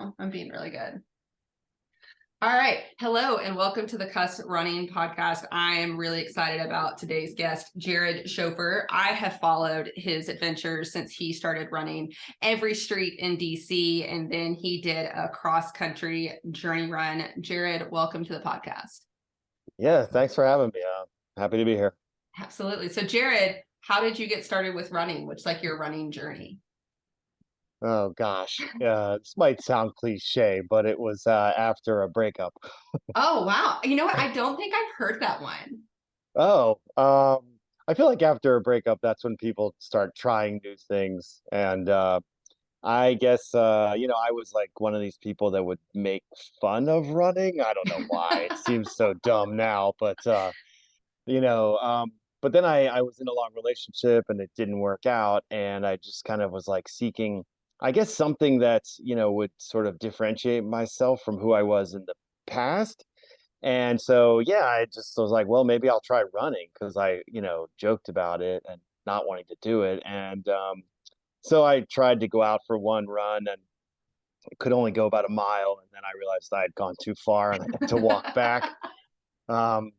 No, I'm being really good. All right. Hello and welcome to the Cuss Running Podcast. I am really excited about today's guest, Jared Schofer. I have followed his adventures since he started running every street in DC, and then he did a cross-country journey run. Jared, welcome to the podcast. Yeah, thanks for having me. Happy to be here. Absolutely. So Jared, how did you get started with running? What's like your running journey? Oh gosh, this might sound cliche, but it was after a breakup. Oh, wow. You know what? I don't think I've heard that one. Oh, I feel like after a breakup, that's when people start trying new things. And I guess I was like one of these people that would make fun of running. I don't know why. It seems so dumb now, but you know, um, but then I was in a long relationship and it didn't work out, and I just kind of was like seeking, I guess, something that, would sort of differentiate myself from who I was in the past. And so, yeah, I just was like, well, maybe I'll try running because I, joked about it and not wanting to do it. And so I tried to go out for one run and could only go about a mile. And then I realized I had gone too far and I had to walk back. Um,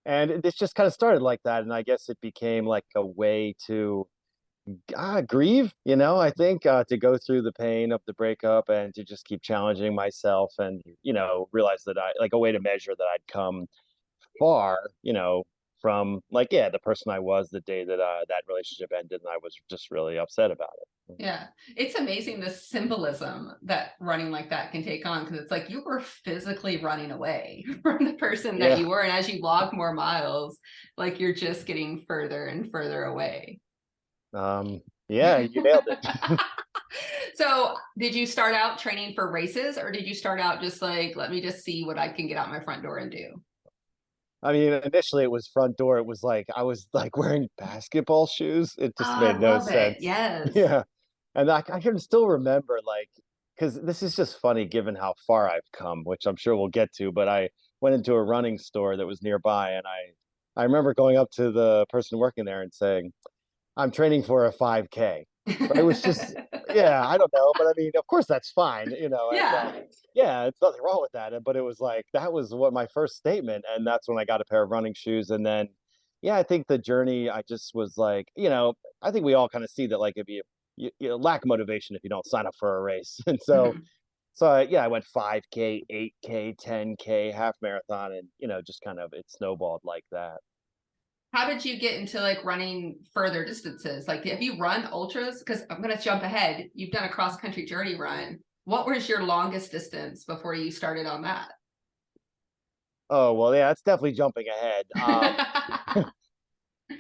and this just kind of started like that. And I guess it became like a way to grieve, I think, to go through the pain of the breakup and to just keep challenging myself and, realize that I like a way to measure that I'd come far, from like, yeah, the person I was the day that that relationship ended. And I was just really upset about it. Yeah, it's amazing the symbolism that running like that can take on, because it's like you were physically running away from the person that Yeah. you were. And as you log more miles, like you're just getting further and further away. Yeah, you nailed it. So, did you start out training for races, or did you start out just like, let me just see what I can get out my front door and do? I mean, initially it was front door. It was like I was like wearing basketball shoes. It Oh, just I made no love it. sense. Yes. Yeah. And I can still remember, like, because this is just funny given how far I've come, which I'm sure we'll get to. But I went into a running store that was nearby, and I remember going up to the person working there and saying, "I'm training for a 5K." But it was just, yeah, I don't know, but I mean, of course that's fine, and Yeah. yeah, it's nothing wrong with that. But it was like that was what my first statement, and that's when I got a pair of running shoes, and then, yeah, I think the journey, I just was like, I think we all kind of see that, like, if you lack motivation if you don't sign up for a race. And so Mhm. yeah, I went 5K, 8K, 10K, half marathon, and just kind of it snowballed like that. How did you get into like running further distances? Like, have you run ultras? Because I'm going to jump ahead. You've done a cross country journey run. What was your longest distance before you started on that? Oh, well, yeah, that's definitely jumping ahead.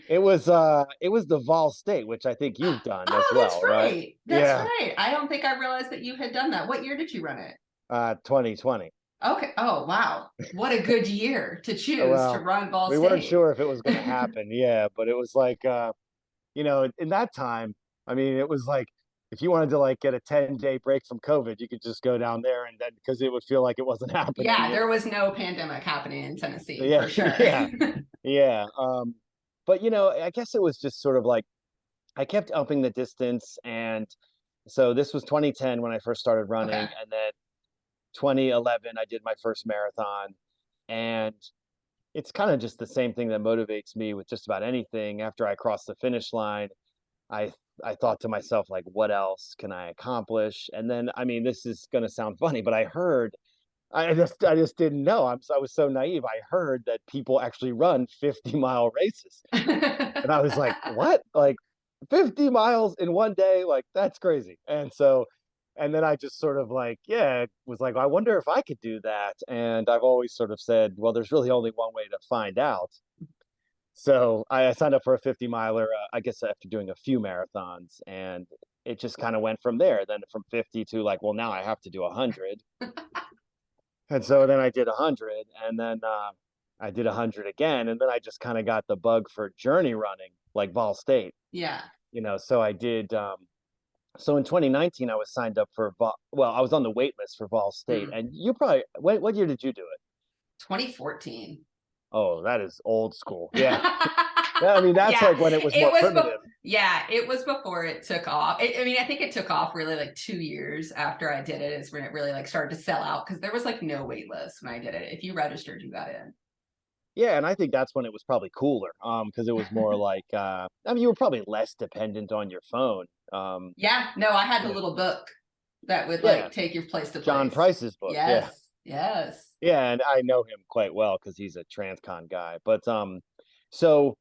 It was the Vol State, which I think you've done as Oh, that's well, right? right. That's Yeah, right. I don't think I realized that you had done that. What year did you run it? 2020. Okay. Oh, wow. What a good year to choose to Well, run Ball we weren't State. sure if it was going to happen, yeah, but it was like, in that time, I mean, it was like if you wanted to like get a 10-day break from COVID, you could just go down there and then because it would feel like it wasn't happening, Yeah, there was no pandemic happening in Tennessee Yeah, for sure. yeah, yeah. But I guess it was just sort of like I kept upping the distance, and so this was 2010 when I first started running, Okay. and then 2011 I did my first marathon, and it's kind of just the same thing that motivates me with just about anything. After I crossed the finish line, I I thought to myself, like, what else can I accomplish? And then, I mean, this is going to sound funny, but I just didn't know. I was so naive. I heard that people actually run 50-mile races. And I was like, "What? Like 50 miles in one day? Like that's crazy." And then I just sort of like, yeah, was like, I wonder if I could do that. And I've always sort of said, well, there's really only one way to find out. So I signed up for a 50 miler, I guess after doing a few marathons, and it just kind of went from there. Then from 50 to like, well, now I have to do 100. And so then I did 100, and then I did 100 again, and then I just kind of got the bug for journey running, like Vol State. Yeah. So I did. So in 2019, I was signed up for well, I was on the wait list for Vol State, Hmm. and you probably what year did you do it? 2014. Oh, that is old school. Yeah, I mean, that's Yeah, like when it was it more was. primitive. Yeah, it was before it took off. I mean, I think it took off really like 2 years after I did it is when it really like started to sell out because there was like no wait list when I did it. If you registered, you got in. Yeah, and I think that's when it was probably cooler, because it was more like, I mean, you were probably less dependent on your phone. Yeah, no, I had the You know, little book that would yeah, like take you place to John place. Price's book. Yeah, Yes, yes. yeah, and I know him quite well because he's a TransCon guy. But so,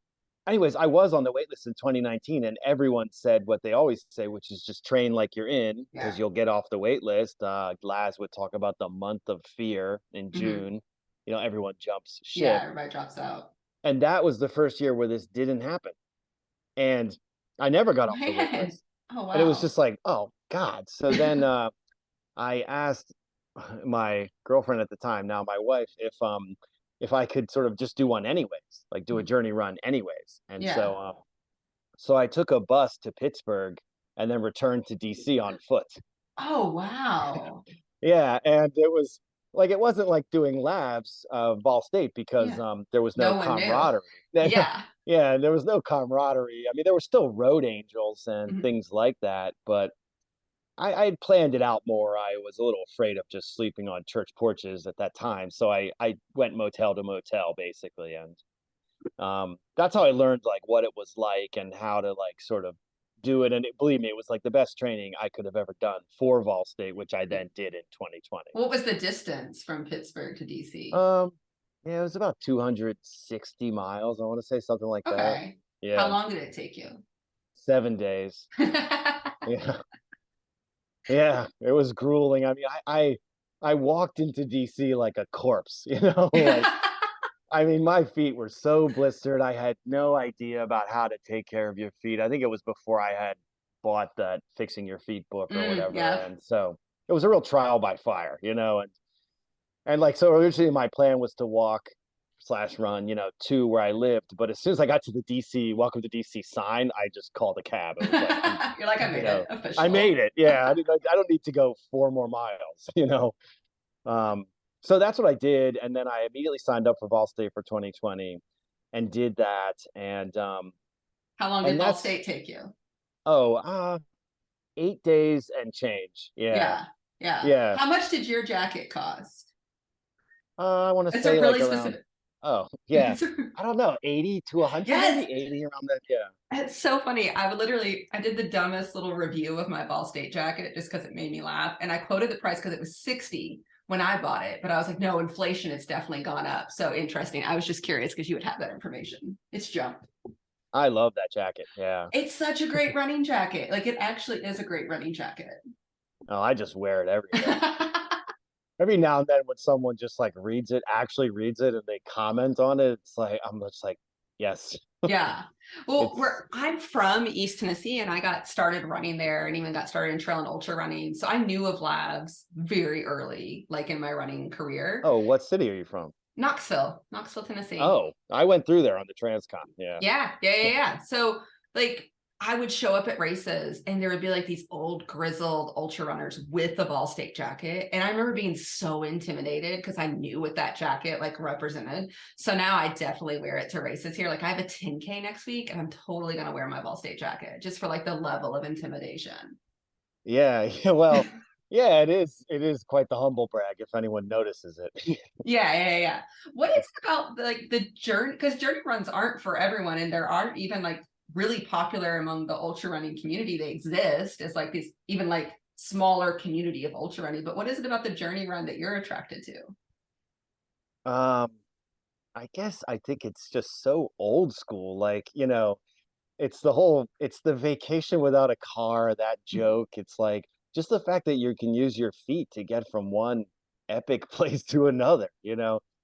anyways, I was on the wait list in 2019, and everyone said what they always say, which is just train like you're in Yeah. because you'll get off the wait list. Laz would talk about the month of fear in Hmm. June. Everyone jumps Yeah, ship, everybody drops out. and that was the first year where this didn't happen. And I never got off the wait Man. list. Oh, And it was wow. just like, oh God. So then I asked my girlfriend at the time, now my wife, if I could sort of just do one anyways, like do a journey run anyways. And Yeah. so I took a bus to Pittsburgh and then returned to DC on foot. Oh, wow. Yeah, and it wasn't like doing labs of Ball State because Yeah. there was no No one knew. camaraderie. Yeah. Yeah, there was no camaraderie. I mean, there were still road angels and Mhm. things like that, but I had planned it out more. I was a little afraid of just sleeping on church porches at that time, so I went motel to motel basically, and that's how I learned like what it was like and how to like sort of do it. And believe me, it was like the best training I could have ever done for Vol State, which I then did in 2020. What was the distance from Pittsburgh to DC? Um, yeah, it was about 260 miles. I want to say something like that. Okay. How Yeah, long did it take you? 7 days. Yeah, yeah, it was grueling. I mean, I walked into DC like a corpse, like I mean, my feet were so blistered. I had no idea about how to take care of your feet. I think it was before I had bought that Fixing Your Feet book or whatever. Yeah. And so it was a real trial by fire, and like so originally my plan was to walk slash run, to where I lived. But as soon as I got to the DC, welcome to DC sign, I just called a cab. It was like, You're like, I you made it know, I official. made it. Yeah. I don't need to go 4 more miles, Um, so that's what I did, and then I immediately signed up for Vol State for 2020 and did that, How long did and Ball that's State take you? oh, 8 days and change. Yeah, Yeah. Yeah. yeah. How much did your jacket cost? I want to It's a say like really around, specific. oh yeah, I don't know, 80 to 100, maybe Yes. 80 around that. Yeah. It's so funny. I did the dumbest little review of my Ball State jacket just because it made me laugh. And I quoted the price because it was 60 when I bought it. But I was like, no, inflation, it's definitely gone up. So interesting. I was just curious because you would have that information. It's jumped. I love that jacket. Yeah. It's such a great running jacket. Like it actually is a great running jacket. Oh, I just wear it everywhere. Every now and then when someone just like actually reads it and they comment on it, it's like I'm just like, yes. Yeah. Well, It's I'm from East Tennessee and I got started running there and even got started in trail and ultra running. So I knew of labs very early, like in my running career. Oh, what city are you from? Knoxville, Tennessee. Oh, I went through there on the TransCon. Yeah. Yeah. So like I would show up at races and there would be like these old grizzled ultra runners with the Ball State jacket. And I remember being so intimidated because I knew what that jacket like represented. So now I definitely wear it to races here. Like I have a 10K next week and I'm totally going to wear my Ball State jacket just for like the level of intimidation. Yeah, yeah, well, yeah, it is quite the humble brag if anyone notices it. Yeah. What is it about like the journey? Because journey runs aren't for everyone, and there aren't even like really popular among the ultra running community. They exist as like this even like smaller community of ultra running. But what is it about the journey run that you're attracted to? Um, I guess I think it's just so old school. Like, it's the vacation without a car, that joke. It's like just the fact that you can use your feet to get from one epic place to another.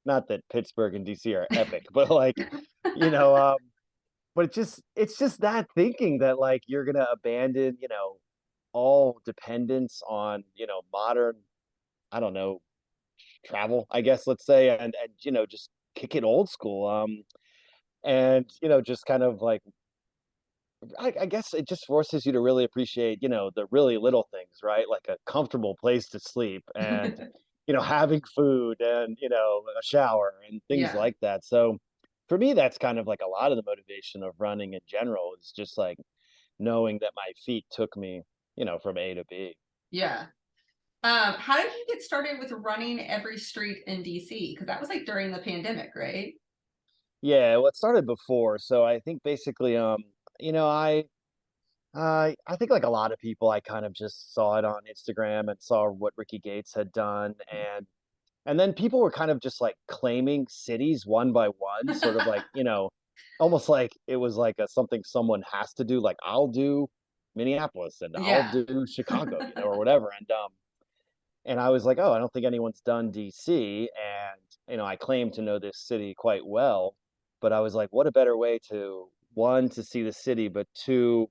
Not that Pittsburgh and DC are epic, but like, you know, but it's just that thinking that like you're gonna abandon, all dependence on, modern, I don't know, travel, I guess, let's say, and just kick it old school. And just kind of like I guess it just forces you to really appreciate, the really little things, right? Like a comfortable place to sleep and, having food and, a shower and things Yeah. like that. So for me, that's kind of like a lot of the motivation of running in general is just like knowing that my feet took me, from A to B. Yeah. How did you get started with running every street in DC? Because that was like during the pandemic, right? Yeah, well, it started before. So I think basically, you know, I think like a lot of people, I kind of just saw it on Instagram and saw what Ricky Gates had done, and then people were kind of just like claiming cities one by one, sort of like, almost like it was like a something someone has to do. Like I'll do Minneapolis and I'll Yeah. do Chicago, or whatever. And I was like, oh, I don't think anyone's done DC, and I claim to know this city quite well, but I was like, what a better way to one to see the city, but two,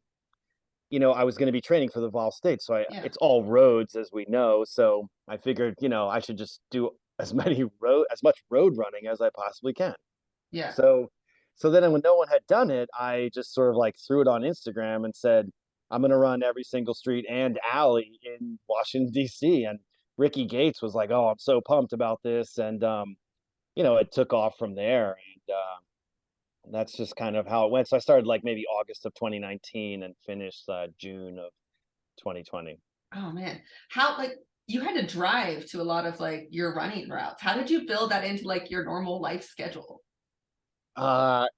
I was going to be training for the Vol State, so Yeah. it's all roads as we know. So I figured, I should just do as much road running as I possibly can. Yeah. So, so then when no one had done it, I just sort of like threw it on Instagram and said, I'm going to run every single street and alley in Washington D.C. And Ricky Gates was like, "Oh, I'm so pumped about this," and it took off from there, and that's just kind of how it went. So I started like maybe August of 2019 and finished June of 2020. Oh man. How like you had to drive to a lot of like your running routes. How did you build that into like your normal life schedule? I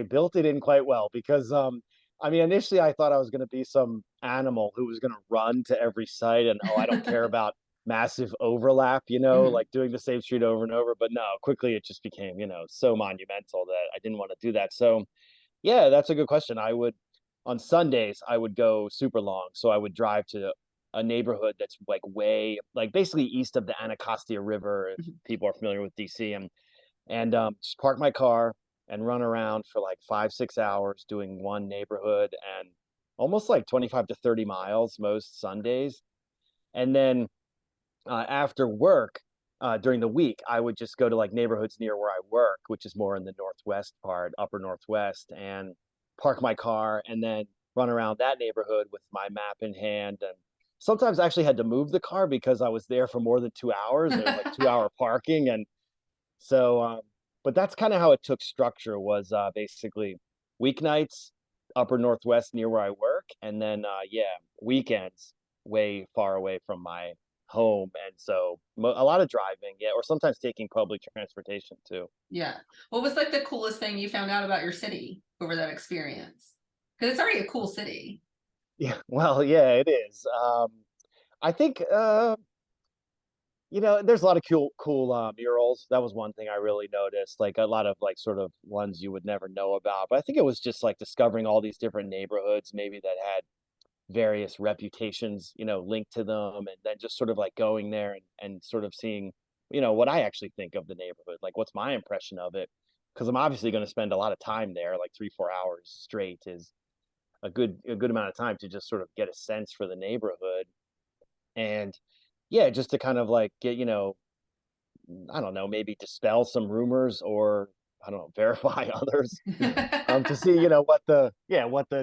built it in quite well because I mean initially I thought I was going to be some animal who was going to run to every site, and oh, I don't care about massive overlap, Mhm. like doing the same street over and over. But no, quickly it just became, so monumental that I didn't want to do that. So yeah, that's a good question. On Sundays, I would go super long. So I would drive to a neighborhood that's like way, like basically east of the Anacostia River, if Mhm. people are familiar with DC, and just park my car and run around for like 5, 6 hours doing one neighborhood and almost like 25 to 30 miles most Sundays. And then after work, during the week, I would just go to like neighborhoods near where I work, which is more in the northwest part, upper northwest, and park my car and then run around that neighborhood with my map in hand. And sometimes I actually had to move the car because I was there for more than 2 hours. There was like 2 hour parking, and so, but that's kind of how it took structure was basically weeknights, upper northwest near where I work, and then yeah, weekends way far away from my home, and so a lot of driving, yeah, or sometimes taking public transportation too. Yeah. What was like the coolest thing you found out about your city over that experience? Because it's already a cool city. Yeah, well, yeah, it is. I think there's a lot of cool murals. That was one thing I really noticed, like a lot of like sort of ones you would never know about. But I think it was just like discovering all these different neighborhoods, maybe that had various reputations, linked to them, and then just sort of like going there and sort of seeing, what I actually think of the neighborhood, like what's my impression of it, because I'm obviously going to spend a lot of time there, like 3, 4 hours straight is a good amount of time to just sort of get a sense for the neighborhood, and yeah, just to kind of like get, I don't know, maybe dispel some rumors or I don't know, verify others to see, what the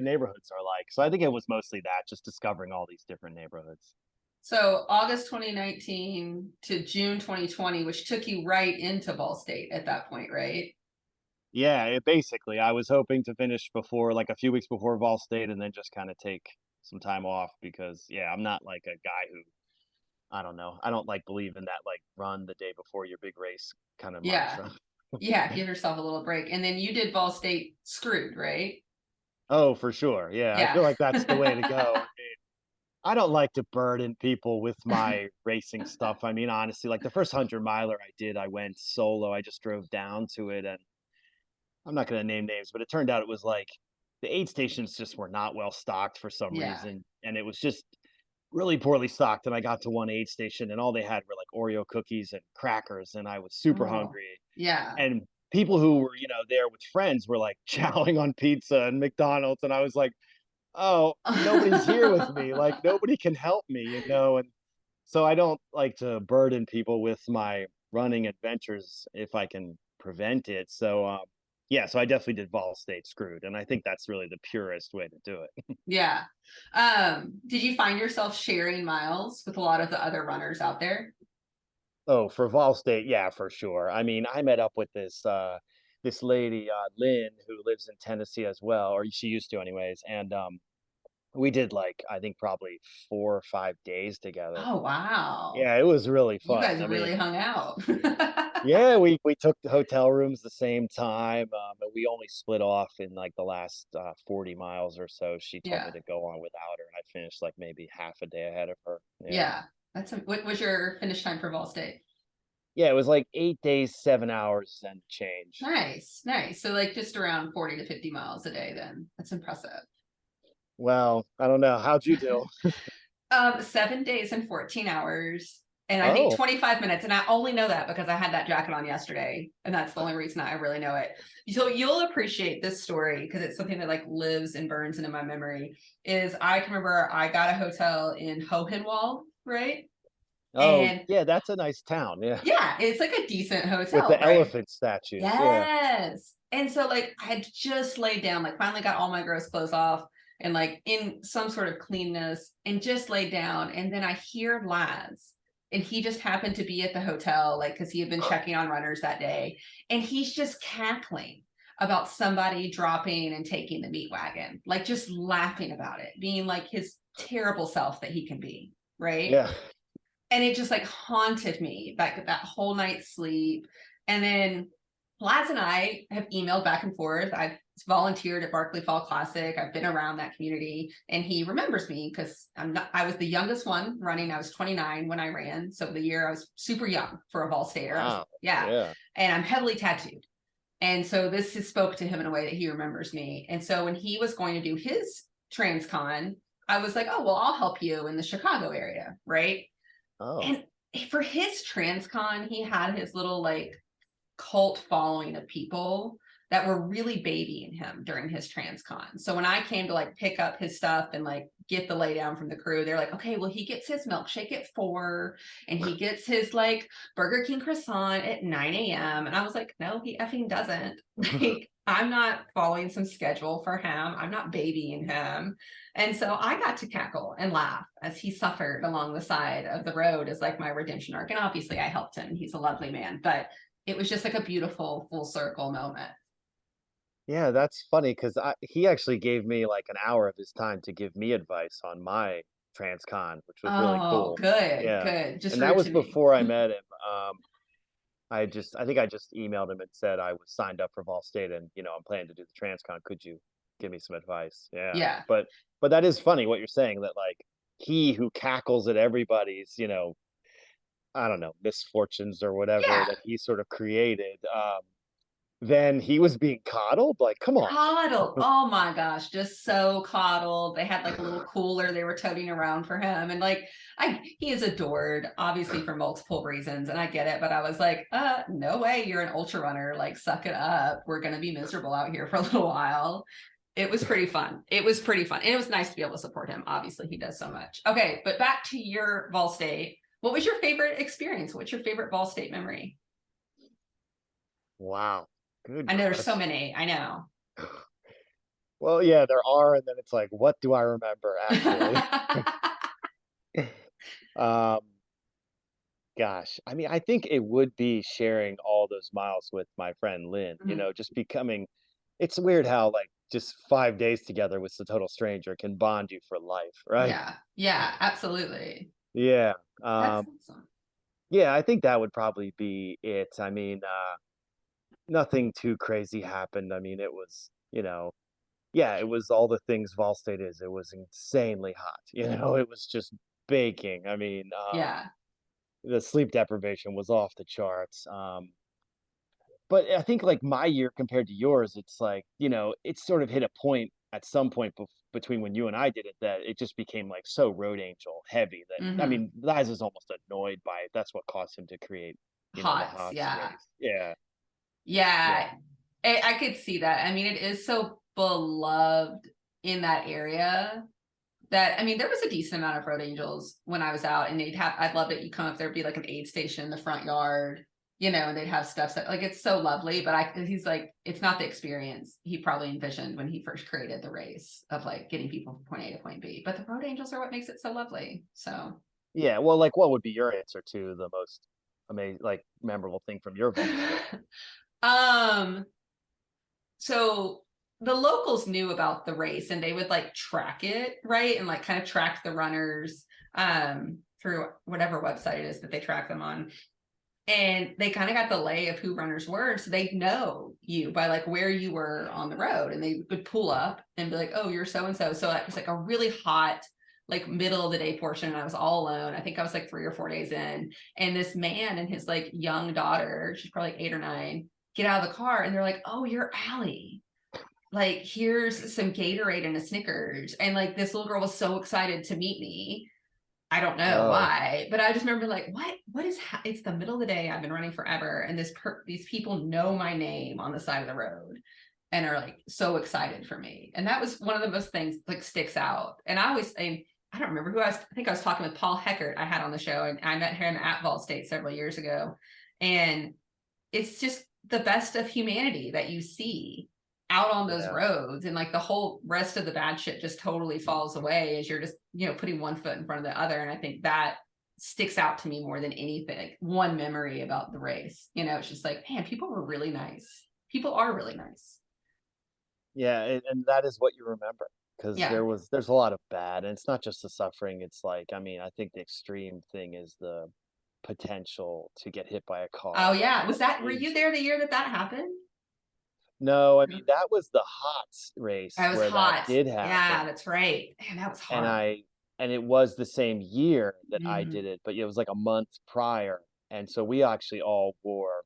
neighborhoods are like. So I think it was mostly that, just discovering all these different neighborhoods. So August 2019 to June 2020, which took you right into Ball State at that point, right? Yeah, basically, I was hoping to finish before, like a few weeks before Vol State, and then just kind of take some time off because, yeah, I'm not like a guy who, I don't know, I don't like believe in that like run the day before your big race kind of Yeah. mantra. Yeah. Give yourself a little break. And then you did Ball State screwed, right? Oh, for sure. Yeah, I Yeah. feel like that's the way to go. I don't like to burden people with my racing stuff. I mean, honestly, like the first 100 miler I did, I went solo. I just drove down to it, and I'm not going to name names, but it turned out it was like the aid stations just were not well stocked for some Yeah. reason, and it was just really poorly stocked. And I got to one aid station, and all they had were like Oreo cookies and crackers, and I was super Oh, hungry. yeah. And people who were, there with friends were like chowing on pizza and McDonald's, and I was like, oh, nobody's here with me. Like nobody can help me, and so I don't like to burden people with my running adventures if I can prevent it. So yeah, so I definitely did Vol State screwed, and I think that's really the purest way to do it. Yeah. Did you find yourself sharing miles with a lot of the other runners out there? Oh, for Vol State, yeah, for sure. I mean, I met up with this. this lady, Lynn, who lives in Tennessee as well, or she used to anyways. And we did like I think probably 4 or 5 days together. Oh, wow. Yeah, it was really You fun. guys I really mean, hung out. yeah, we took the hotel rooms the same time, but we only split off in like the last 40 miles or so. She told me Yeah. to go on without her, and I finished like maybe half a day ahead of her. Yeah. Yeah. What was your finish time for Vol State? Yeah, it was like 8 days, 7 hours and change. Nice, nice. So like just around 40 to 50 miles a day then. That's impressive. Well, I don't know. How'd you do? 7 days and 14 hours. And I think Oh, 25 minutes. And I only know that because I had that jacket on yesterday. And that's the only reason I really know it. So you'll appreciate this story because it's something that like lives and burns into my memory. Is I can remember I got a hotel in Hohenwald, right? oh, And yeah, that's a nice town. Yeah. yeah, it's like a decent With hotel, the right? elephant statues. Yeah. Yes. And so like I had just laid down, like finally got all my gross clothes off and like in some sort of cleanness and just laid down. And then I hear Laz and he just happened to be at the hotel, like because he had been checking on runners that day. And he's just cackling about somebody dropping and taking the meat wagon, like just laughing about it, being like his terrible self that he can be. Right. Yeah. And it just like haunted me that whole night's sleep. And then Laz and I have emailed back and forth. I've volunteered at Barkley Fall Classic. I've been around that community, and he remembers me because I was the youngest one running. I was 29 when I ran, so the year I was super young for a Vol Stater. Wow. Yeah, Yeah. and I'm heavily tattooed. And so this has spoke to him in a way that he remembers me. And so when he was going to do his TransCon, I was like, oh, well, I'll help you in the Chicago area, right? Oh. And for his TransCon, he had his little like cult following of people that were really babying him during his TransCon. So when I came to like pick up his stuff and like get the laydown from the crew, they're like, okay, well, he gets his milkshake at 4 and he gets his like Burger King croissant at 9 a.m. And I was like, no, he effing doesn't. Like, I'm not following some schedule for him. I'm not babying him. And so I got to cackle and laugh as he suffered along the side of the road as like my redemption arc. And obviously I helped him. He's a lovely man, but it was just like a beautiful full circle moment. Yeah, that's funny because he actually gave me like an hour of his time to give me advice on my TransCon, which was really Oh, cool. good, Yeah. good. Just And that rude was to me. before I met him. I think I just emailed him and said I was signed up for Vol State and I'm planning to do the TransCon. Could you give me some advice? Yeah. Yeah. But that is funny what you're saying that like he who cackles at everybody's, I don't know, misfortunes or whatever Yeah. that he sort of created, then he was being coddled. Like, come on. Coddled. Oh my gosh, just so coddled. They had like a little cooler they were toting around for him. And like he is adored, obviously for multiple reasons. And I get it, but I was like, no way, you're an ultra runner. Like, suck it up. We're gonna be miserable out here for a little while. It was pretty fun. It was pretty fun. And it was nice to be able to support him. Obviously, he does so much. Okay, but back to your Vol State. What was your favorite experience? What's your favorite Vol State memory? Wow. Good I know there's so question. many. I know. Well, yeah, there are, and then it's like, what do I remember actually? Um, Gosh, I mean, I think it would be sharing all those miles with my friend Lynn, Mhm. just becoming it's weird how like just 5 days together with a total stranger can bond you for life, right? Yeah. Yeah, absolutely. Yeah. That's Um, awesome. yeah, I think that would probably be it. I mean, nothing too crazy happened. I mean, it was, yeah, it was all the things Vol State is. It was insanely hot, it was just baking. I mean, Yeah. the sleep deprivation was off the charts. But I think like my year compared to yours, it's like, it sort of hit a point at some point between when you and I did it that it just became like so road angel heavy that I Hmm. mean, Liza is almost annoyed by it. That's what caused him to create, the Hots. Hots Yeah. race. Yeah, yeah. Yeah. I could see that. I mean, it is so beloved in that area that, I mean, there was a decent amount of road angels when I was out, and I'd love it. You come up, there'd be like an aid station in the front yard, and they'd have stuff that like, it's so lovely. But he's like, it's not the experience he probably envisioned when he first created the race of like getting people from point A to point B. But the road angels are what makes it so lovely. So, Yeah, well, like, what would be your answer to the most amazing, like, memorable thing from your Vol State? um, so the locals knew about the race and they would like track it, right? And like kind of track the runners through whatever website it is that they track them on. And they kind of got the lay of who runners were. So they know you by like where you were on the road. And they would pull up and be like, oh, you're so and so. So it was like a really hot, like middle of the day portion. And I was all alone. I think I was like 3 or 4 days in. And this man and his like young daughter, she's probably like 8 or 9, get out of the car and they're like, oh, you're Allie. Like, here's some Gatorade and a Snickers. And like this little girl was so excited to meet me. I don't know Oh, why, but I just remember like, what is, it's the middle of the day. I've been running forever. And these people know my name on the side of the road and are like, so excited for me. And that was one of the most things like sticks out. And I always say, I don't remember who I think I was talking with Paul Heckert I had on the show, and I met him at Vol State several years ago. And it's just the best of humanity that you see out on those yeah. roads, and like the whole rest of the bad shit just totally falls away as you're just, putting one foot in front of the other. And I think that sticks out to me more than anything. Like one memory about the race, it's just like, man, people were really nice. People are really nice. Yeah, and that is what you remember, because Yeah. there's a lot of bad, and it's not just the suffering. It's like, I mean, I think the extreme thing is the potential to get hit by a Oh car. yeah. Were Is you there the year that happened? No, I mean, that was the HOTS race That was where that hot. did Yeah, happen, that's right. Man, that was and hard. it was the same year that I Mhm. did it, but it was like a month prior, and so we actually all wore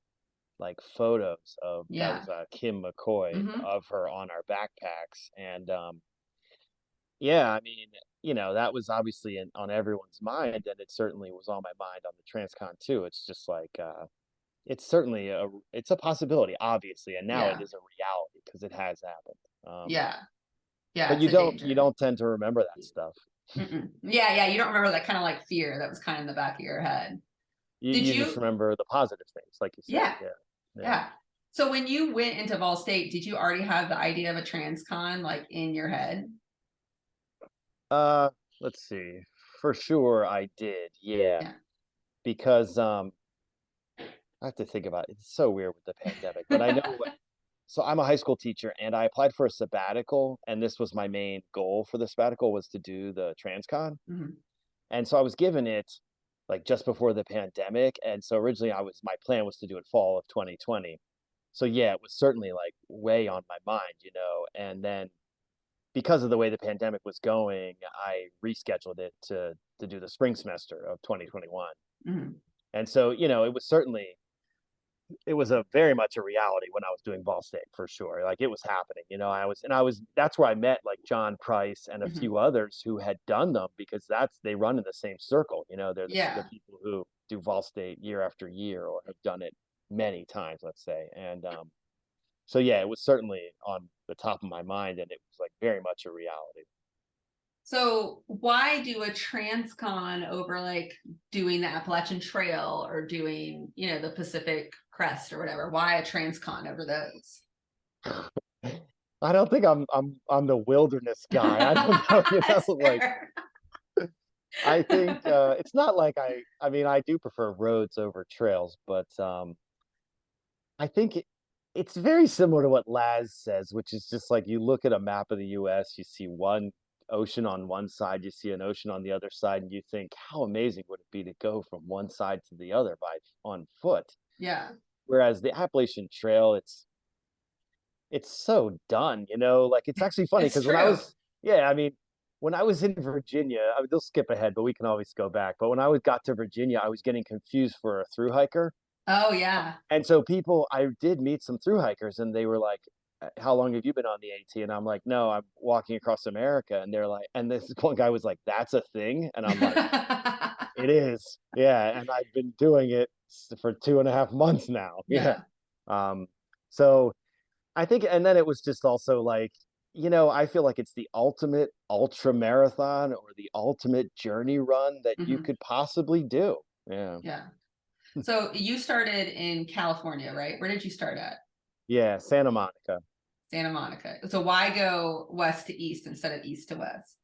like photos of that Yeah. was Kim McCoy Hmm. of her on our backpacks, and yeah, I mean, that was obviously on everyone's mind, and it certainly was on my mind on the TransCon too. It's just like it's certainly it's a possibility, obviously, and now it Yeah. is a reality because it has happened. Yeah. Yeah. But It's a you danger. don't tend to remember that stuff. Mm-mm. Yeah. Yeah. You don't remember that kind of like fear that was kind of in the back of your head. Did You just you? remember the positive things, like you said. Yeah. Yeah, yeah. Yeah. So when you went into Vol State, did you already have the idea of a TransCon like in your head? Uh, let's see. For sure, I did. Yeah, Yeah. because I have to think about it. It's so weird with the pandemic, but I know. So I'm a high school teacher, and I applied for a sabbatical, and this was my main goal for the sabbatical was to do the TransCon. Mhm. And so I was given it like just before the pandemic, and so originally my plan was to do it fall of 2020. So yeah, it was certainly like way on my mind, and then because of the way the pandemic was going, I rescheduled it to do the spring semester of 2021. Mhm. And so, it was a very much a reality when I was doing Ball State for sure. Like it was happening, I was that's where I met like John Price and a Mhm. few others who had done them because they run in the same circle. They're the Yeah. people who do Ball State year after year or have done it many times, let's say. And so yeah, it was certainly on the top of my mind, and it was like very much a reality. So why do a TransCon over like doing the Appalachian Trail or doing, the Pacific Crest or whatever? Why a TransCon over those? I don't think I'm the wilderness guy. I don't know, That's like fair. I think it's not like I mean I do prefer roads over trails, but I think it's very similar to what Laz says, which is just like you look at a map of the US, you see one ocean on one side, you see an ocean on the other side, and you think, how amazing would it be to go from one side to the other on foot? Yeah, Whereas the Appalachian Trail, it's so done, like it's actually funny it's because true. yeah, I mean, when I was in Virginia, I mean, they'll skip ahead, but we can always go back. But when got to Virginia, I was getting confused for a through hiker. Oh, yeah. And so I did meet some through hikers and they were like, how long have you been on the AT? And I'm like, no, I'm walking across America. And they're like, and this one guy was like, that's a thing. And I'm like, it is. Yeah. And I've been doing it for 2.5 months now. Yeah. Yeah. Um, so I think, and then it was just also like, I feel like it's the ultimate ultra marathon or the ultimate journey run that you Hmm. could possibly do. Yeah. Yeah. So you started in California, right? Where did you start at? Yeah. Santa Monica. Santa Monica. So why go west to east instead of east to west?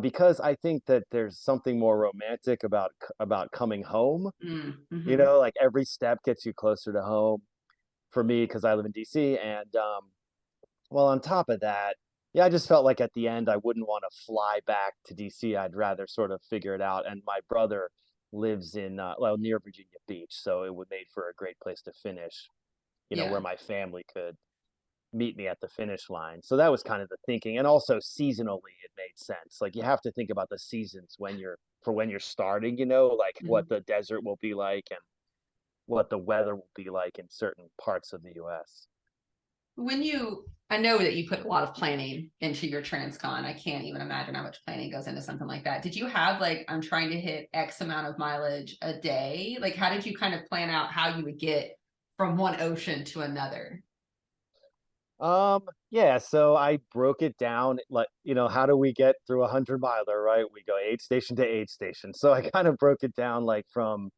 Because I think that there's something more romantic about coming home. Mm-hmm. Like every step gets you closer to home. For me, because I live in DC, and well, on top of that, yeah, I just felt like at the end I wouldn't want to fly back to DC. I'd rather sort of figure it out. And my brother lives in well, near Virginia Beach, so it would made for a great place to finish, where Yeah. my family could meet me at the finish line. So that was kind of the thinking. And also seasonally it made sense. Like you have to think about the seasons when you're starting, like what Mhm. the desert will be like and what the weather will be like in certain parts of the US. I know that you put a lot of planning into your TransCon. I can't even imagine how much planning goes into something like that. Did you have like, I'm trying to hit X amount of mileage a day? Like, how did you kind of plan out how you would get from one ocean to another? Yeah, so I broke it down like, how do we get through 100 miler, right? We go aid station to aid station. So I kind of broke it down like from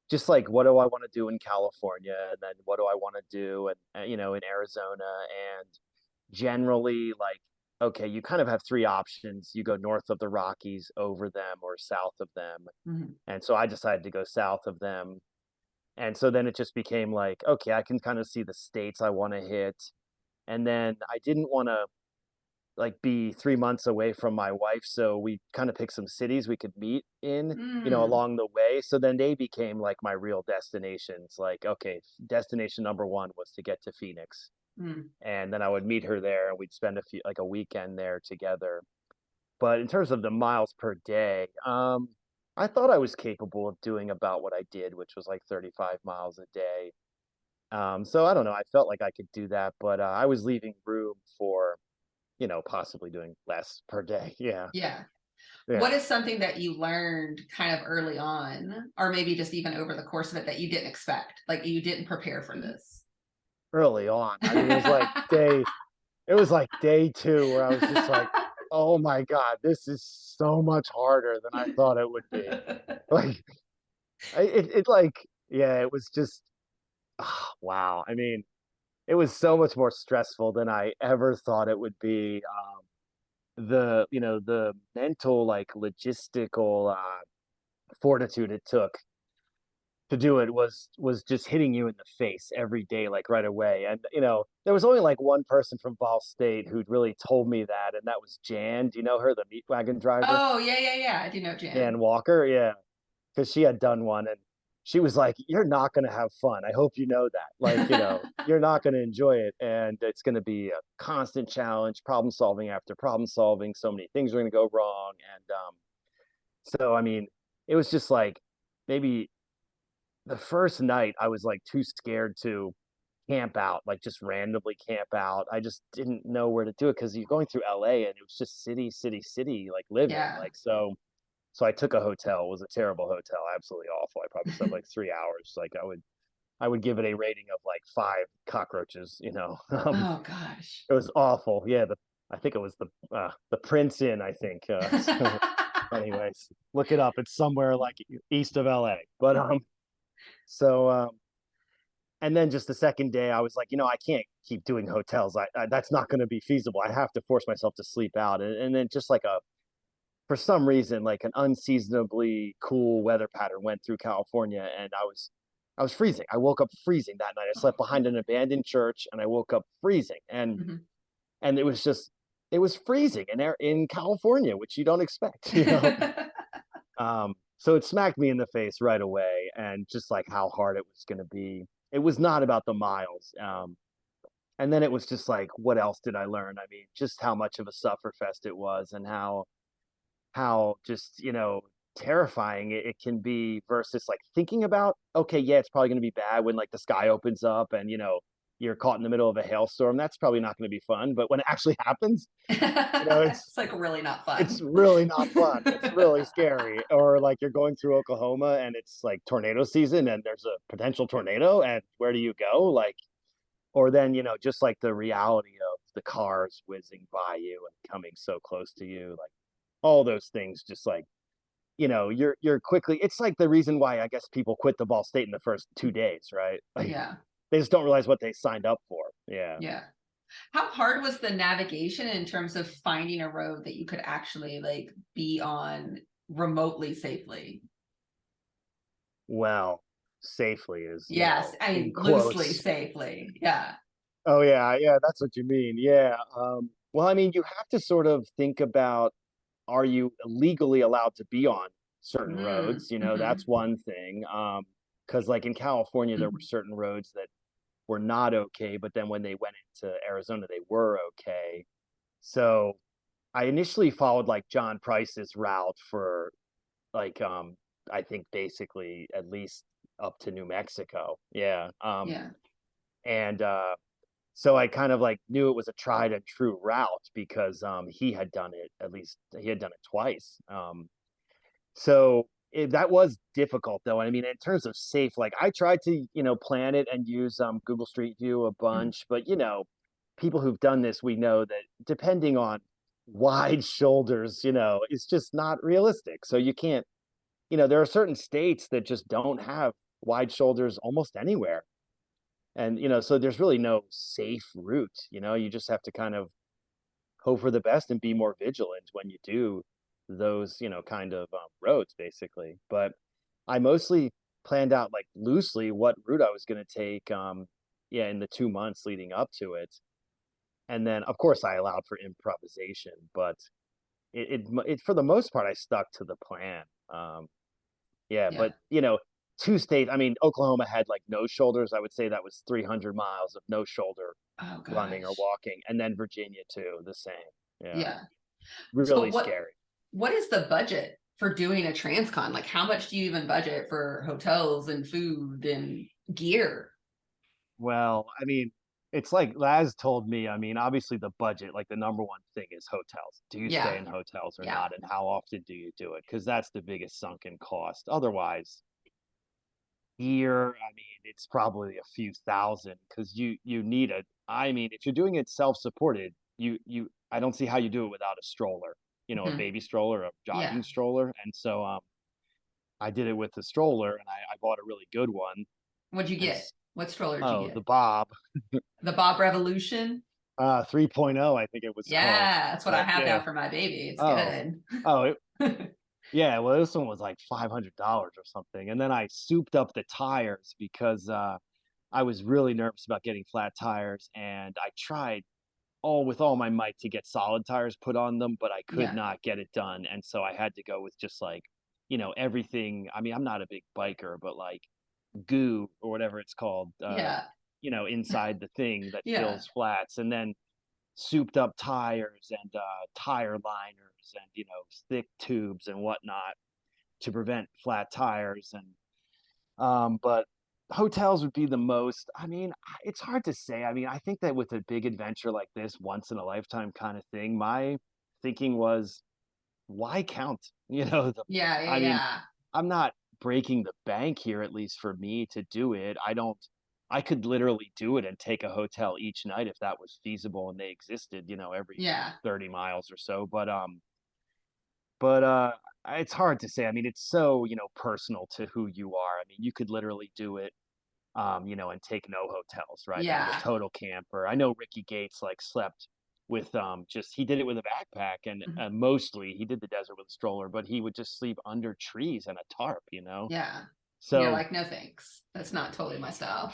just like what do I want to do in California and then what do I want to do and in Arizona and generally like okay, you kind of have three options. You go north of the Rockies, over them, or south of them. Mhm. And so I decided to go south of them. And so then it just became like, okay, I can kind of see the states I want to hit. And then I didn't want to like be 3 months away from my wife, so we kind of picked some cities we could meet in, Mm, along the way. So then they became like my real destinations. Like, okay, destination number one was to get to Phoenix, mm. and then I would meet her there, and we'd spend a weekend there together. But in terms of the miles per day, I thought I was capable of doing about what I did, which was like 35 miles a day. So I don't know. I felt like I could do that, but I was leaving room for possibly doing less per day. Yeah. Yeah. Yeah. What is something that you learned kind of early on, or maybe just even over the course of it that you didn't expect? Like you didn't prepare for this? Early on. I mean, it was like day two where I was just like, oh my God, this is so much harder than I thought it would be. Like, yeah, it was just, wow. I mean, it was so much more stressful than I ever thought it would be. The mental, like, logistical fortitude it took to do it was just hitting you in the face every day, like right away. And there was only like one person from Ball State who'd really told me that, and that was Jan. Do you know her, the meat wagon driver? Oh, yeah, yeah, yeah. I do know Jan Jan. Walker, yeah, because she had done one, and she was like, "You're not going to have fun. I hope you know that. Like, you're not going to enjoy it, and it's going to be a constant challenge, problem solving after problem solving. So many things are going to go wrong." And so I mean, it was just like maybe the first night I was like too scared to camp out, like just randomly camp out. I just didn't know where to do it because you're going through LA and it was just city, city, city, like living. Yeah. Like so I took a hotel. It was a terrible hotel, absolutely awful. I probably slept like 3 hours. Like I would give it a rating of like five cockroaches. Oh gosh. It was awful. Yeah, I think it was the Prince Inn, I think. So anyways, look it up. It's somewhere like east of LA. But so and then just the second day, I was like, I can't keep doing hotels. That's not going to be feasible. I have to force myself to sleep out. And then just like for some reason, like an unseasonably cool weather pattern went through California, and I was freezing. I woke up freezing that night. I slept behind an abandoned church, and I woke up freezing, and Mhm. it was freezing in California, which you don't expect. So it smacked me in the face right away, and just like how hard it was going to be. It was not about the miles. And then it was just like, what else did I learn? I mean, just how much of a sufferfest it was, and how just terrifying it can be versus like thinking about, okay, yeah, it's probably going to be bad when like the sky opens up and you're caught in the middle of a hailstorm. That's probably not going to be fun. But when it actually happens, it's It's like really not it's fun. really not fun. It's really scary. Or like you're going through Oklahoma and it's like tornado season and there's a potential tornado, and where do you go? Like, or then, just like the reality of the cars whizzing by you and coming so close to you, like all those things just like, you're quickly, it's like the reason why I guess people quit the Ball State in the first 2 days, right? Like Yeah. they just don't realize what they signed up for. Yeah. Yeah. How hard was the navigation in terms of finding a road that you could actually like be on remotely safely? Well, safely is, Yes, I in mean loosely quotes. safely. Yeah. Oh yeah, yeah, that's what you mean. Yeah. Well, I mean, you have to sort of think about, are you legally allowed to be on certain Mm, roads? You know, hmm that's one thing. Because like in California, there were certain roads that were not okay, but then when they went into Arizona, they were okay. So I initially followed like John Price's route for like I think basically at least up to New Mexico. Yeah. Yeah. And so I kind of like knew it was a tried and true route because he had done it, at least he had done it twice. That was difficult though. I mean, in terms of safe, like I tried to, plan it and use Google Street View a Mm. bunch, but people who've done this, we know that depending on wide shoulders, it's just not realistic. So you can't, there are certain states that just don't have wide shoulders almost anywhere. And, so there's really no safe route, you just have to kind of hope for the best and be more vigilant when you do those, kind of roads, basically. But I mostly planned out like loosely what route I was going to take, yeah, in the 2 months leading up to it. And then, of course, I allowed for improvisation, but it for the most part, I stuck to the plan. Yeah, Yeah. but two states. I mean, Oklahoma had like no shoulders. I would say that was 300 miles of no shoulder Oh running or gosh. walking, and then Virginia too, the same. Yeah, Yeah. So really scary. what is the budget for doing a TransCon? Like how much do you even budget for hotels and food and gear? Well, I mean, it's like Laz told me. I mean, obviously the budget, like the number one thing is hotels. Do you stay Yeah. in hotels or Yeah. not, and how often do you do it? Because that's the biggest sunken cost. Otherwise, year, I mean, it's probably a few thousand because you need a. I mean, if you're doing it self-supported, I don't see how you do it without a stroller, a Mhm. baby stroller, a Yeah. jogging stroller, and so I did it with the stroller, and I bought a really good one, What'd you and get? What stroller did you oh, the get? Bob The Bob Revolution? 3.0, I think it was called, Yeah, that's what I but have yeah, now for my baby. It's oh, good. oh, yeah, well, this one was like $500 or something, and then I souped up the tires because I was really nervous about getting flat tires, and I tried all my might to get solid tires put on them, but I could Yeah. not get it done, and so I had to go with just like, everything. I mean, I'm not a big biker, but like goo or whatever it's called, Yeah. inside the thing that Yeah. fills flats, and then souped up tires and tire liners and thick tubes and whatnot to prevent flat tires. And but hotels would be the most. I mean, it's hard to say. I mean, I think that with a big adventure like this, once in a lifetime kind of thing, my thinking was, why count? Yeah. Yeah. I mean, Yeah. I'm not breaking the bank here, at least for me to do it. I could literally do it and take a hotel each night if that was feasible and they existed, every Yeah. 30 miles or so. But it's hard to say. I mean, it's so, personal to who you are. I mean, you could literally do it, and take no hotels, right? And be a Yeah. total camper. I know Ricky Gates like slept with just he did it with a backpack, and Mhm. mostly he did the desert with a stroller, but he would just sleep under trees and a tarp. Yeah. And you're So like, no thanks. That's not totally my style.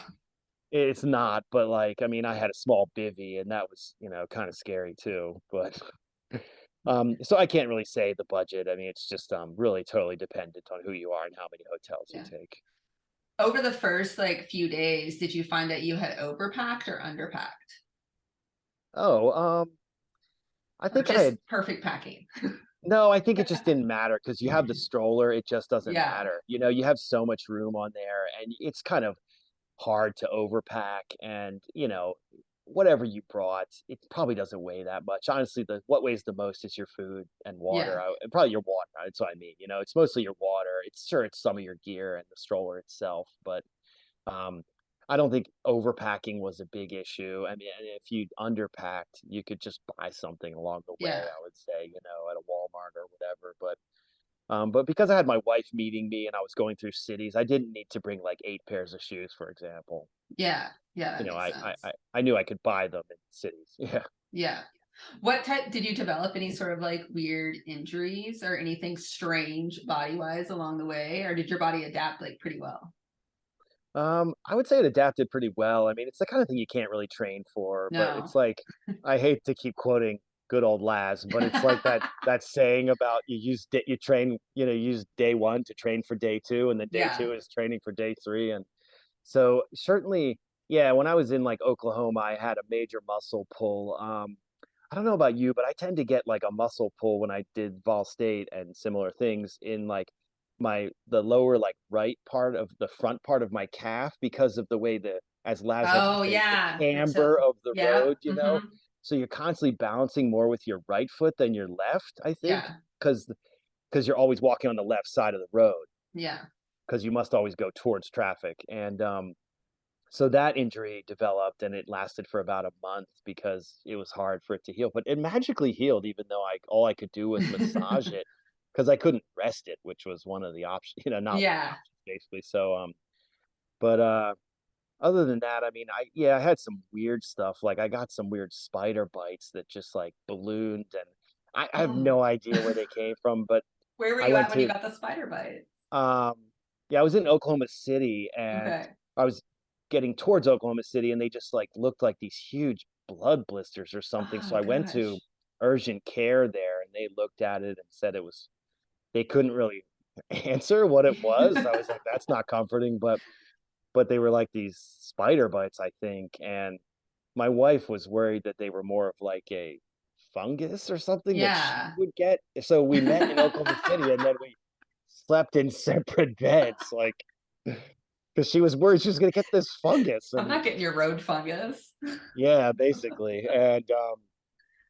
it's not, but like I mean, I had a small bivy, and that was kind of scary too. But so I can't really say the budget. I mean, it's just really totally dependent on who you are and how many hotels you Yeah. take. Over the first like few days, did you find that you had overpacked or underpacked Oh, I or think I just had perfect packing? no, I think it just didn't matter because you have the stroller, it just doesn't Yeah. matter. You have so much room on there, and it's kind of hard to overpack. And whatever you brought, it probably doesn't weigh that much. Honestly, the what weighs the most is your food and water. Yeah. And probably your water. That's what I mean. It's mostly your water. It's some of your gear and the stroller itself, but um, I don't think overpacking was a big issue. I mean, and if you underpacked, you could just buy something along the way, Yeah. I would say, at a Walmart or whatever. But because I had my wife meeting me and I was going through cities, I didn't need to bring like 8 pairs of shoes, for example. Yeah. Yeah. That makes I I sense. I I knew I could buy them in cities. Yeah. Yeah. What type did you develop any sort of like weird injuries or anything strange body wise along the way? Or did your body adapt like pretty well? I would say it adapted pretty well. I mean, it's the kind of thing you can't really train for, but No. it's like I hate to keep quoting good old Laz, but it's like that saying about you train, you use day one to train for day two, and then day Yeah. two is training for day three. And so certainly, yeah, when I was in like Oklahoma, I had a major muscle pull. I don't know about you, but I tend to get like a muscle pull when I did Vol State and similar things in like the lower like right part of the front part of my calf because of the way as Laz likes to Oh, say, the yeah. The camber tip. of the Yep. road, So you're constantly bouncing more with your right foot than your left, I think, Yeah. because you're always walking on the left side of the road Yeah. because you must always go towards traffic. And so that injury developed and it lasted for about a month because it was hard for it to heal. But it magically healed, even though all I could do was massage it because I couldn't rest it, which was one of the options, not one of the Yeah. options basically. So but other than that, I mean, I had some weird stuff. Like I got some weird spider bites that just like ballooned, and I have Oh. no idea where they came from, but Where were I you went at when you to got the spider bite? um, yeah, I was in Oklahoma City and Okay. I was getting towards Oklahoma City and they just like looked like these huge blood blisters or something. So Oh, I went to gosh. urgent care there and they looked at it and said they couldn't really answer what it was. I was like, that's not comforting, but they were like these spider bites, I think. And my wife was worried that they were more of like a fungus or something that she Yeah. would get. So we met in Oklahoma City and then we slept in separate beds, like, because she was worried she was gonna get this fungus. I'm And not getting your road fungus. yeah, basically. And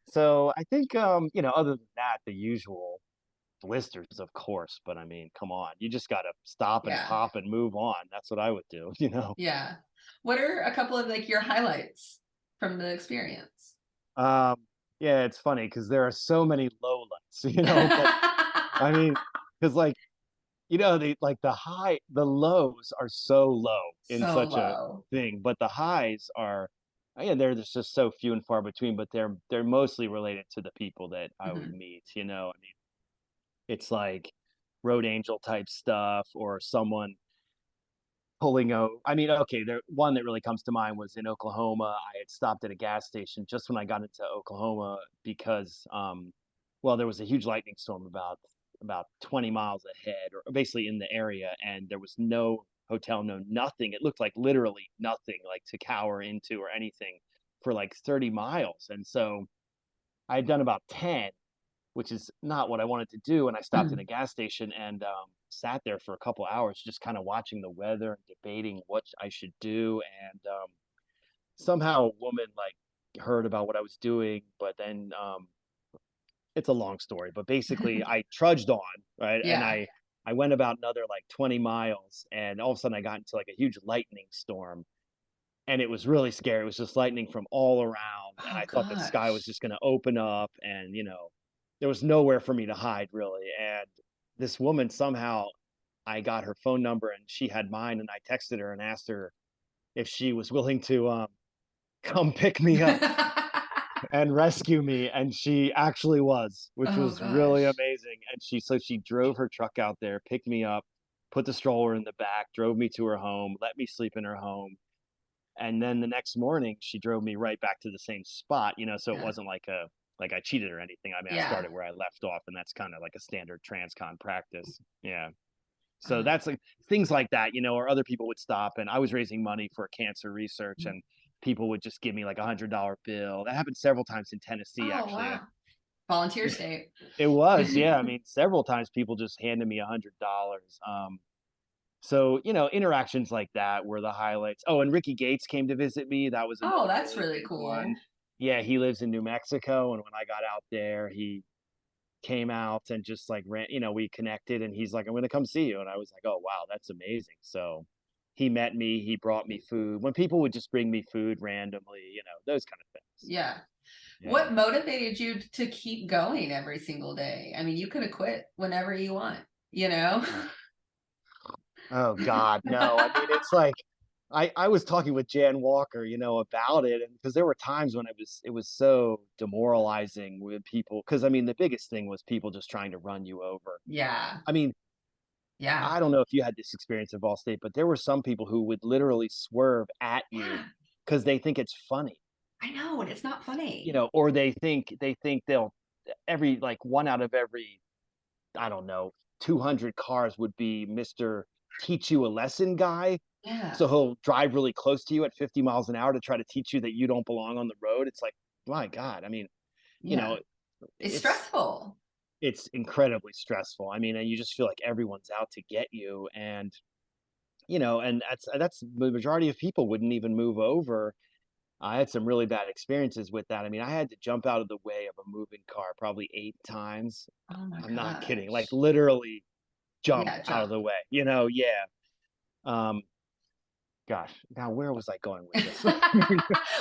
so I think other than that, the usual blisters, of course, but I mean, come on, you just gotta stop and Yeah. pop and move on. That's what I would do. Yeah. What are a couple of like your highlights from the experience? Um, yeah, it's funny because there are so many lowlights, but I mean, because like, the lows are so low in So such a low. thing, but the highs are, yeah, they're just so few and far between, but they're mostly related to the people that I would Mhm. meet. I mean, it's like road angel type stuff or someone pulling out. I mean, okay, there one that really comes to mind was in Oklahoma. I had stopped at a gas station just when I got into Oklahoma because well, there was a huge lightning storm about 20 miles ahead or basically in the area and there was no hotel, no nothing. It looked like literally nothing like to cower into or anything for like 30 miles. And so I had done about 10, which is not what I wanted to do. And I stopped in a gas station and sat there for a couple hours, just kind of watching the weather and debating what I should do. And somehow a woman like heard about what I was doing, but then it's a long story. But basically, I trudged on, right, and Yeah. I went about another like 20 miles, and all of a sudden I got into like a huge lightning storm. And it was really scary. It was just lightning from all around, and Oh I thought the sky was gosh. just gonna open up and, there was nowhere for me to hide really, and this woman somehow I got her phone number and she had mine, and I texted her and asked her if she was willing to, come pick me up and rescue me, and she actually was, which Oh was really gosh. amazing, and she drove her truck out there, picked me up, put the stroller in the back, drove me to her home, let me sleep in her home, and then the next morning, she drove me right back to the same spot, so it Yeah. wasn't like I cheated or anything. I mean, I Yeah. started where I left off, and that's kind of like a standard TransCon practice. Yeah. So Oh, that's like things like that, or other people would stop, and I was raising money for cancer research, and people would just give me like $100 bill. That happened several times in Tennessee, oh actually. wow. Volunteer state. It was, yeah. I mean, several times people just handed me $100. So, interactions like that were the highlights. Oh, and Ricky Gates came to visit me. That was Oh, another that's really really big one. cool. Yeah, he lives in New Mexico. And when I got out there, he came out and just like we connected and he's like, I'm going to come see you. And I was like, oh, wow, that's amazing. So he met me, he brought me food. When people would just bring me food randomly, those kind of things. Yeah. Yeah. What motivated you to keep going every single day? I mean, you could have quit whenever you want, you know? Oh, oh God, no. I mean, it's like I was talking with Jan Walker, about it, and because there were times when it was so demoralizing with people. Because I mean, the biggest thing was people just trying to run you over. Yeah. I mean, Yeah. I don't know if you had this experience at Ball State, but there were some people who would literally swerve at you Yeah. because they think it's funny, I know, and it's not you funny. know, or they think they'll every like one out of every, I don't know, 200 cars would be Mr. Teach you a lesson guy. Yeah. So he'll drive really close to you at 50 miles an hour to try to teach you that you don't belong on the road. It's like, my God, I mean, you Yeah. know, It's it's stressful. it's incredibly stressful. I mean, and you just feel like everyone's out to get you. And, and that's the majority of people wouldn't even move over. I had some really bad experiences with that. I mean, I had to jump out of the way of a moving car probably 8 times. Oh my I'm not kidding. Like gosh. literally jump Yeah, out of jump. the way, yeah. Um, gosh, now where was I going with this?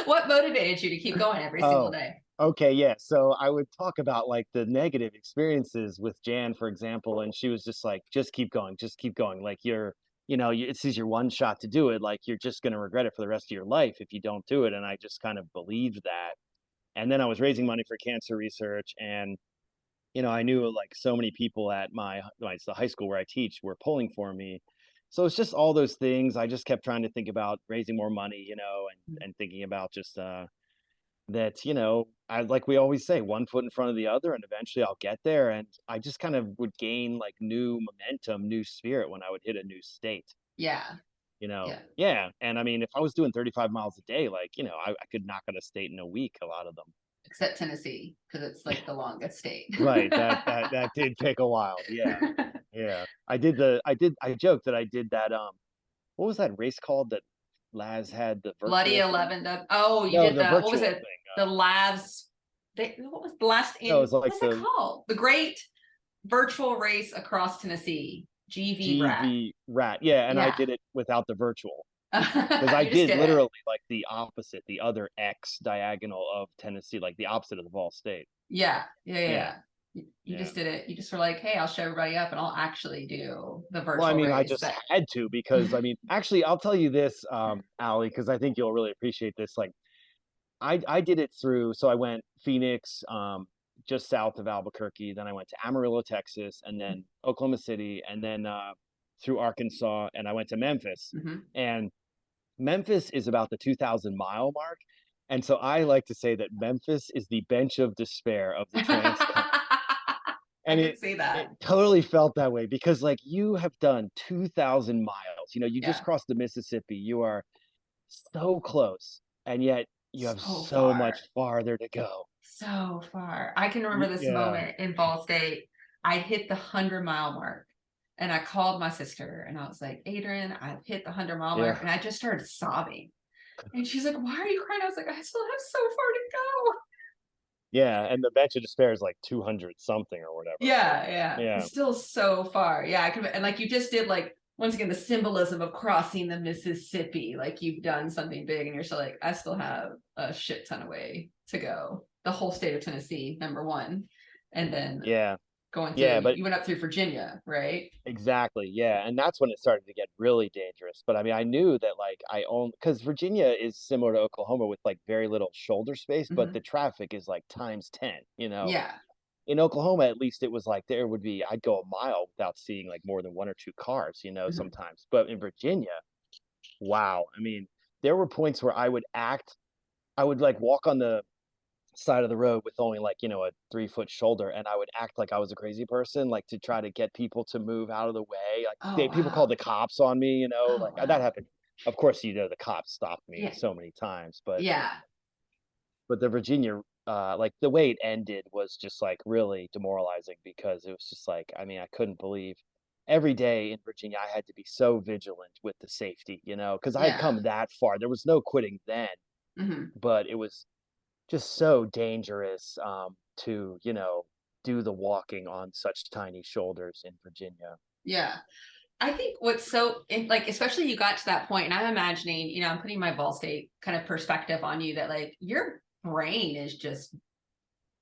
What motivated you to keep going every single Oh, day? okay, yeah. So I would talk about like the negative experiences with Jan, for example, and she was just like, just keep going, just keep going. Like this is your one shot to do it. Like you're just going to regret it for the rest of your life if you don't do it. And I just kind of believed that. And then I was raising money for cancer research, and I knew like so many people at the high school where I teach were pulling for me. So it's just all those things. I just kept trying to think about raising more money, and thinking about just that, I like we always say, one foot in front of the other, and eventually I'll get there. And I just kind of would gain like new momentum, new spirit when I would hit a new state. Yeah. Yeah. Yeah. And I mean, if I was doing 35 miles a day, like, I could knock out a state in a week, a lot of them. Except Tennessee, because it's like the longest state. Right, that did take a while, yeah, yeah. I joked that I did that, what was that race called that Laz had, the Bloody virtual thing? 11. Oh, you No, did the the, what was virtual it? thing, The Labs. What was the last no, it in, was like what's it the called? The Great Virtual Race Across Tennessee. GV Rat. GV rat, yeah, and I Yeah. did it without the virtual because I You just did did it. literally, like, the opposite, the other X diagonal of Tennessee, like, the opposite of the Ball State. Yeah. Yeah. Yeah. Yeah, Yeah. You yeah. just did it. You just were like, hey, I'll show everybody up and I'll actually do the Well, I virtual mean, I race. just But had to because, I mean, actually, I'll tell you this, Allie, because I think you'll really appreciate this, like, I did it through, so I went Phoenix, just south of Albuquerque, then I went to Amarillo, Texas, and then Oklahoma City, and then through Arkansas, and I went to Memphis. Mhm. And Memphis is about the 2,000-mile mark. And so I like to say that Memphis is the bench of despair of the TransCon. I And can it see it that. totally felt that way because like you have done 2,000 miles. You just Yeah. crossed the Mississippi. You are so close, and yet you have So so much far. farther to go. So far. I can remember this Yeah, moment in Ball State. I hit the 100-mile mark and I called my sister and I was like, Adrian, I've hit the 100-mile yeah, mark. And I just started sobbing. And she's like, why are you crying? I was like, I still have so far to go. yeah. And the bench of despair is like 200 something or whatever. Yeah, yeah. Yeah, It's still so far. Yeah, I can, and like you just did like once again the symbolism of crossing the Mississippi. Like you've done something big and you're still like, I still have a shit ton of way to go. The whole state of Tennessee, number one. And then yeah, going through, yeah. But you went up through Virginia, right? exactly, yeah. And that's when it started to get really dangerous. But I mean, I knew that like I own because Virginia is similar to Oklahoma with like very little shoulder space, but the Mhm. traffic is like times 10. Yeah. In Oklahoma, at least it was like there would be, I'd go a mile without seeing like more than one or two cars, Mhm. sometimes. But in Virginia, wow. I mean, there were points where I would like walk on the side of the road with only like, a 3 foot shoulder, and I would act like I was a crazy person, like to try to get people to move out of the way. Like Oh people called wow. the cops on me, Oh like that wow. happened. Of course, the cops stopped me Yeah. so many times, but Yeah. the Virginia, like the way it ended was just like really demoralizing because it was just like, I mean, I couldn't believe every day in Virginia I had to be so vigilant with the safety, because I had Yeah. come that far. There was no quitting then, Hmm. but it was just so dangerous to, do the walking on such tiny shoulders in Virginia. Yeah. I think what's so like, especially you got to that point, and I'm imagining, I'm putting my Ball State kind of perspective on you that like your brain is just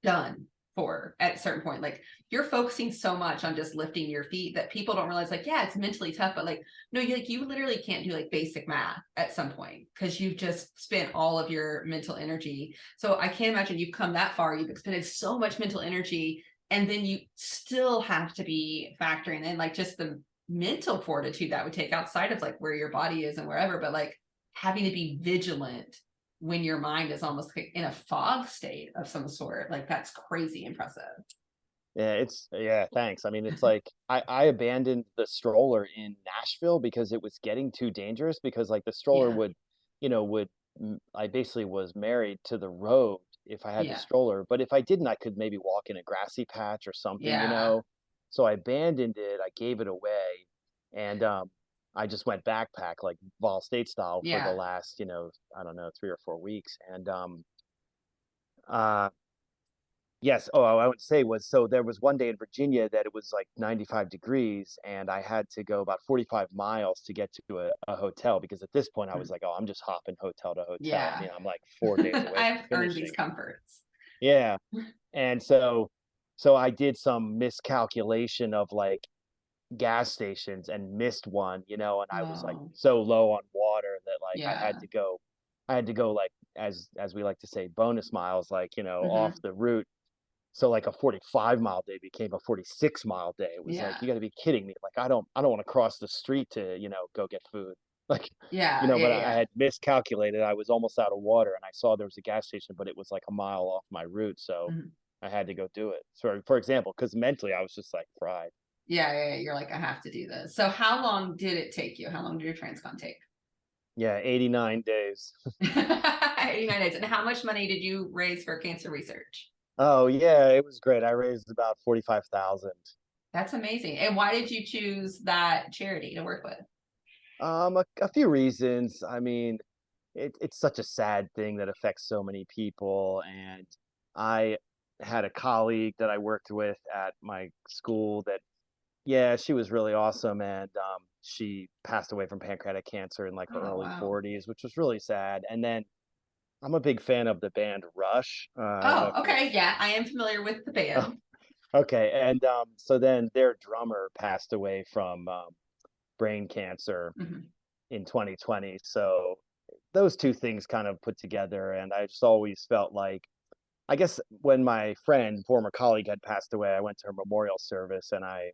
done for at a certain point. Like you're focusing so much on just lifting your feet that people don't realize, like, yeah, it's mentally tough, but like, no, you literally can't do like basic math at some point because you've just spent all of your mental energy. So I can't imagine you've come that far. You've expended so much mental energy, and then you still have to be factoring in like just the mental fortitude that would take outside of like where your body is and wherever, but like having to be vigilant when your mind is almost like in a fog state of some sort. Like that's crazy impressive. Yeah, thanks. I mean, it's like I abandoned the stroller in Nashville because it was getting too dangerous because like the stroller Yeah. would, would I basically was married to the road if I had the Yeah. stroller, but if I didn't, I could maybe walk in a grassy patch or something, Yeah. So I abandoned it, I gave it away, and I just went backpack like Vol State style for the Yeah. last, I don't know, 3 or 4 weeks. And uh yes. Oh, I would say was so there was one day in Virginia that it was like 95 degrees and I had to go about 45 miles to get to a hotel because at this point I was like, oh, I'm just hopping hotel to hotel. I Yeah. mean, I'm like 4 days away from I've earned these finishing. comforts. Yeah. And so I did some miscalculation of like gas stations and missed one, and I was like Oh, so low on water that like yeah. I had to go like as we like to say bonus miles like, off Hmm. the route, so like a 45-mile day became a 46-mile day. It was like, Yeah. you got to be kidding me. Like I don't want to cross the street to, go get food. Like, Yeah. Yeah. but I Yeah. had miscalculated. I was almost out of water and I saw there was a gas station, but it was like a mile off my route. So Mhm. I had to go do it. So for example, because mentally I was just like fried. Yeah. Yeah. You're like, I have to do this. So how long did it take you? How long did your TransCon take? Yeah, 89 days. 89 days. And how much money did you raise for cancer research? Oh yeah, it was great. I raised about 45,000. That's amazing. And why did you choose that charity to work with? A few reasons. I mean, it's such a sad thing that affects so many people. And I had a colleague that I worked with at my school that, yeah, she was really awesome. And she passed away from pancreatic cancer in like her Oh, early wow. 40s, which was really sad. And then I'm a big fan of the band Rush. I don't know Oh, if you're, okay. Yeah, I am familiar with the oh, band. okay. And so then their drummer passed away from brain cancer Mhm. in 2020. So those two things kind of put together, and I just always felt like, I guess when my friend, former colleague, had passed away, I went to her memorial service, and I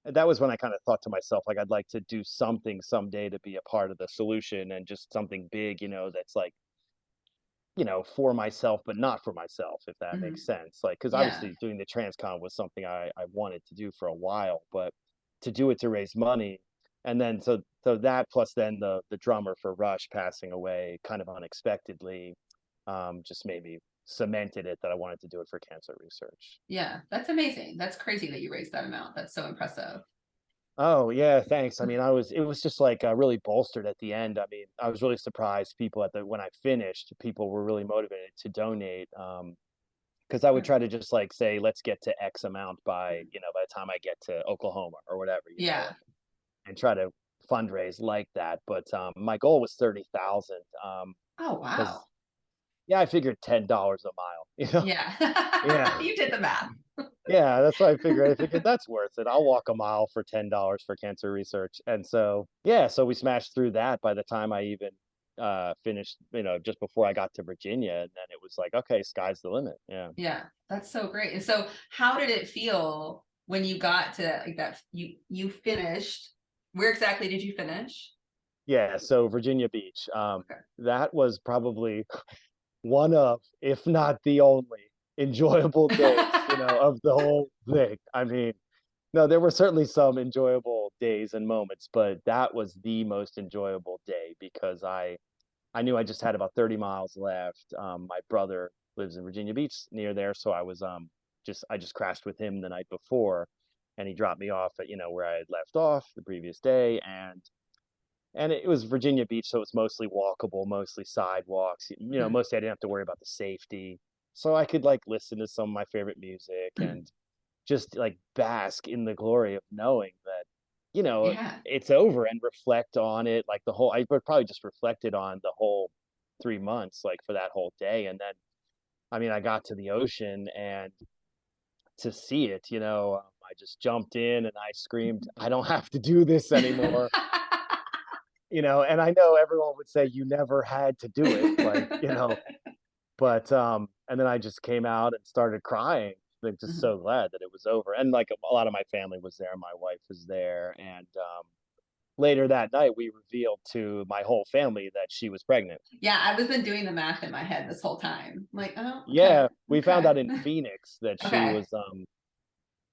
that was when I kind of thought to myself, like, I'd like to do something someday to be a part of the solution and just something big, that's like, for myself, but not for myself, if that makes Mhm. sense. Like, because Yeah. obviously doing the transcon was something I wanted to do for a while, but to do it to raise money, and then so that plus then the drummer for Rush passing away kind of unexpectedly, just maybe cemented it that I wanted to do it for cancer research. Yeah. That's amazing. That's crazy that you raised that amount. That's so impressive. Oh yeah, thanks. I mean, it was just like really bolstered at the end. I mean, I was really surprised people when I finished, people were really motivated to donate. Because I would try to just like say, let's get to X amount by the time I get to Oklahoma or whatever, Yeah. and try to fundraise like that. But my goal was 30,000. Oh, Because wow. yeah, I figured $10 a mile. Yeah, Yeah. You did the math. yeah. That's what I figured. I figured that's worth it. I'll walk a mile for $10 for cancer research. And so yeah, so we smashed through that by the time I even finished. Just before I got to Virginia, and then it was like, okay, sky's the limit. Yeah. Yeah. That's so great. And so how did it feel when you got to like that you finished? Where exactly did you finish? Yeah, so Virginia Beach. Okay. That was probably one of, if not the only, enjoyable days, of the whole thing. I mean, no, there were certainly some enjoyable days and moments, but that was the most enjoyable day because I knew I just had about 30 miles left. My brother lives in Virginia Beach near there, so I just crashed with him the night before, and he dropped me off at where I had left off the previous day, and it was Virginia Beach, so it's mostly walkable, mostly sidewalks. Mostly I didn't have to worry about the safety, so I could like listen to some of my favorite music and just like bask in the glory of knowing that Yeah. it's over and reflect on it like the whole. I would probably just reflected on the whole 3 months like for that whole day, and then I mean I got to the ocean and to see it, I just jumped in and I screamed, I don't have to do this anymore. And I know everyone would say you never had to do it, like, but and then I just came out and started crying. like just Mhm. so glad that it was over. And like a lot of my family was there, my wife was there, and later that night we revealed to my whole family that she was pregnant. Yeah, I was been doing the math in my head this whole time. I'm like, oh, okay, Yeah, we found okay, out in Phoenix okay,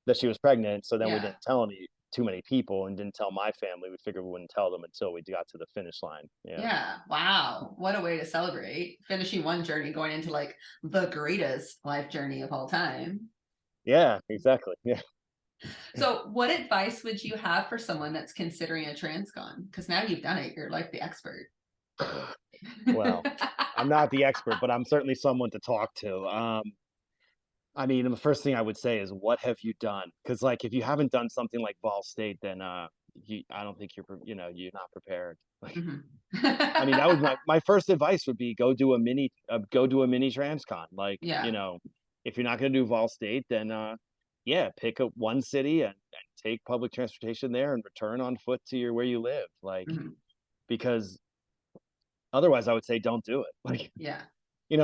that she was pregnant, so then we yeah. didn't tell any too many people and didn't tell my family. We figured we wouldn't tell them until we got to the finish line. Yeah. Yeah. Wow. What a way to celebrate finishing one journey, going into like the greatest life journey of all time. Yeah, exactly. Yeah. So, what advice would you have for someone that's considering a transcon? Because now you've done it, you're like the expert. Well, I'm not the expert, but I'm certainly someone to talk to. I mean, the first thing I would say is, what have you done? Because like, if you haven't done something like Ball State, then I don't think you're not prepared. Like, Mhm. I mean, that was my first advice would be go do a mini transcon. Like, Yeah. if you're not going to do Vol State, then yeah, pick up one city and take public transportation there and return on foot to your where you live. Like, Mhm. because otherwise, I would say don't do it. Like, Yeah.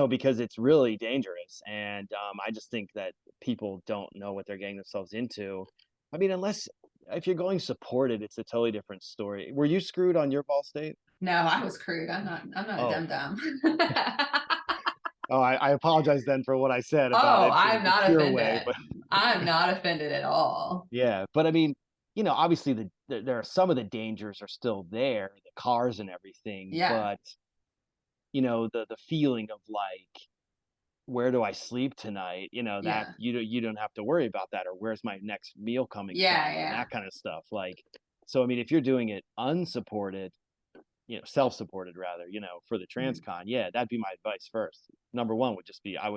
because it's really dangerous, and I just think that people don't know what they're getting themselves into. I mean, unless if you're going supported, it's a totally different story. Were you screwed on your Ball State? No, I was crude. I'm not a Oh, dum dum. Oh, I apologize then for what I said about Oh, it being I'm the not pure way, offended. but I'm not offended at all. yeah, but I mean, obviously there are some of the dangers are still there, the cars and everything, Yeah. but the feeling of like, where do I sleep tonight? That Yeah. you don't have to worry about that, or where's my next meal coming Yeah. from, and Yeah. that kind of stuff. Like, so I mean, if you're doing it unsupported, self-supported rather, for the Mhm. transcon, yeah, that'd be my advice first. Number one would just be I'd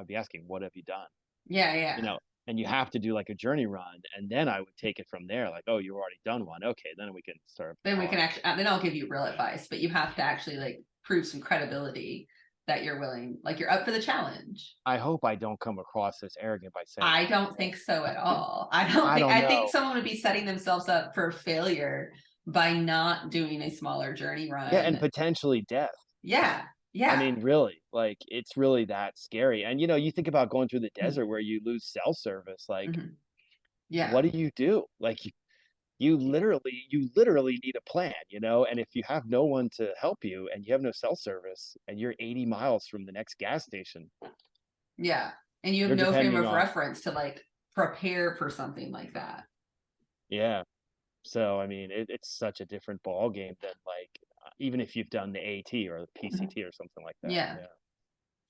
be asking, what have you done? Yeah. you Yeah. know, and you have to do like a journey run, and then I would take it from there. Like, oh, you've already done one. Okay, then we can start Then we can talking. actually, then I'll give you real advice, but you have to actually like prove some credibility that you're willing, like you're up for the challenge. I hope I don't come across as arrogant by saying I that. don't think so at Yeah. all. I don't I think know. someone would be setting themselves up for failure by not doing a smaller journey Yeah, and run. potentially death. Yeah. I Yeah. mean, really, like it's really that scary. And you think about going through the Mhm. desert where you lose cell service. Like, Mhm. Yeah. what do you do? Like, you literally need a plan, and if you have no one to help you and you have no cell service and you're 80 miles from the next gas station, Yeah. And you have you're no frame depending of on. reference to like prepare for something like that. Yeah. So I mean, it's such a different ball game than like even if you've done the AT or the Mhm. PCT or something like that. Yeah. Yeah.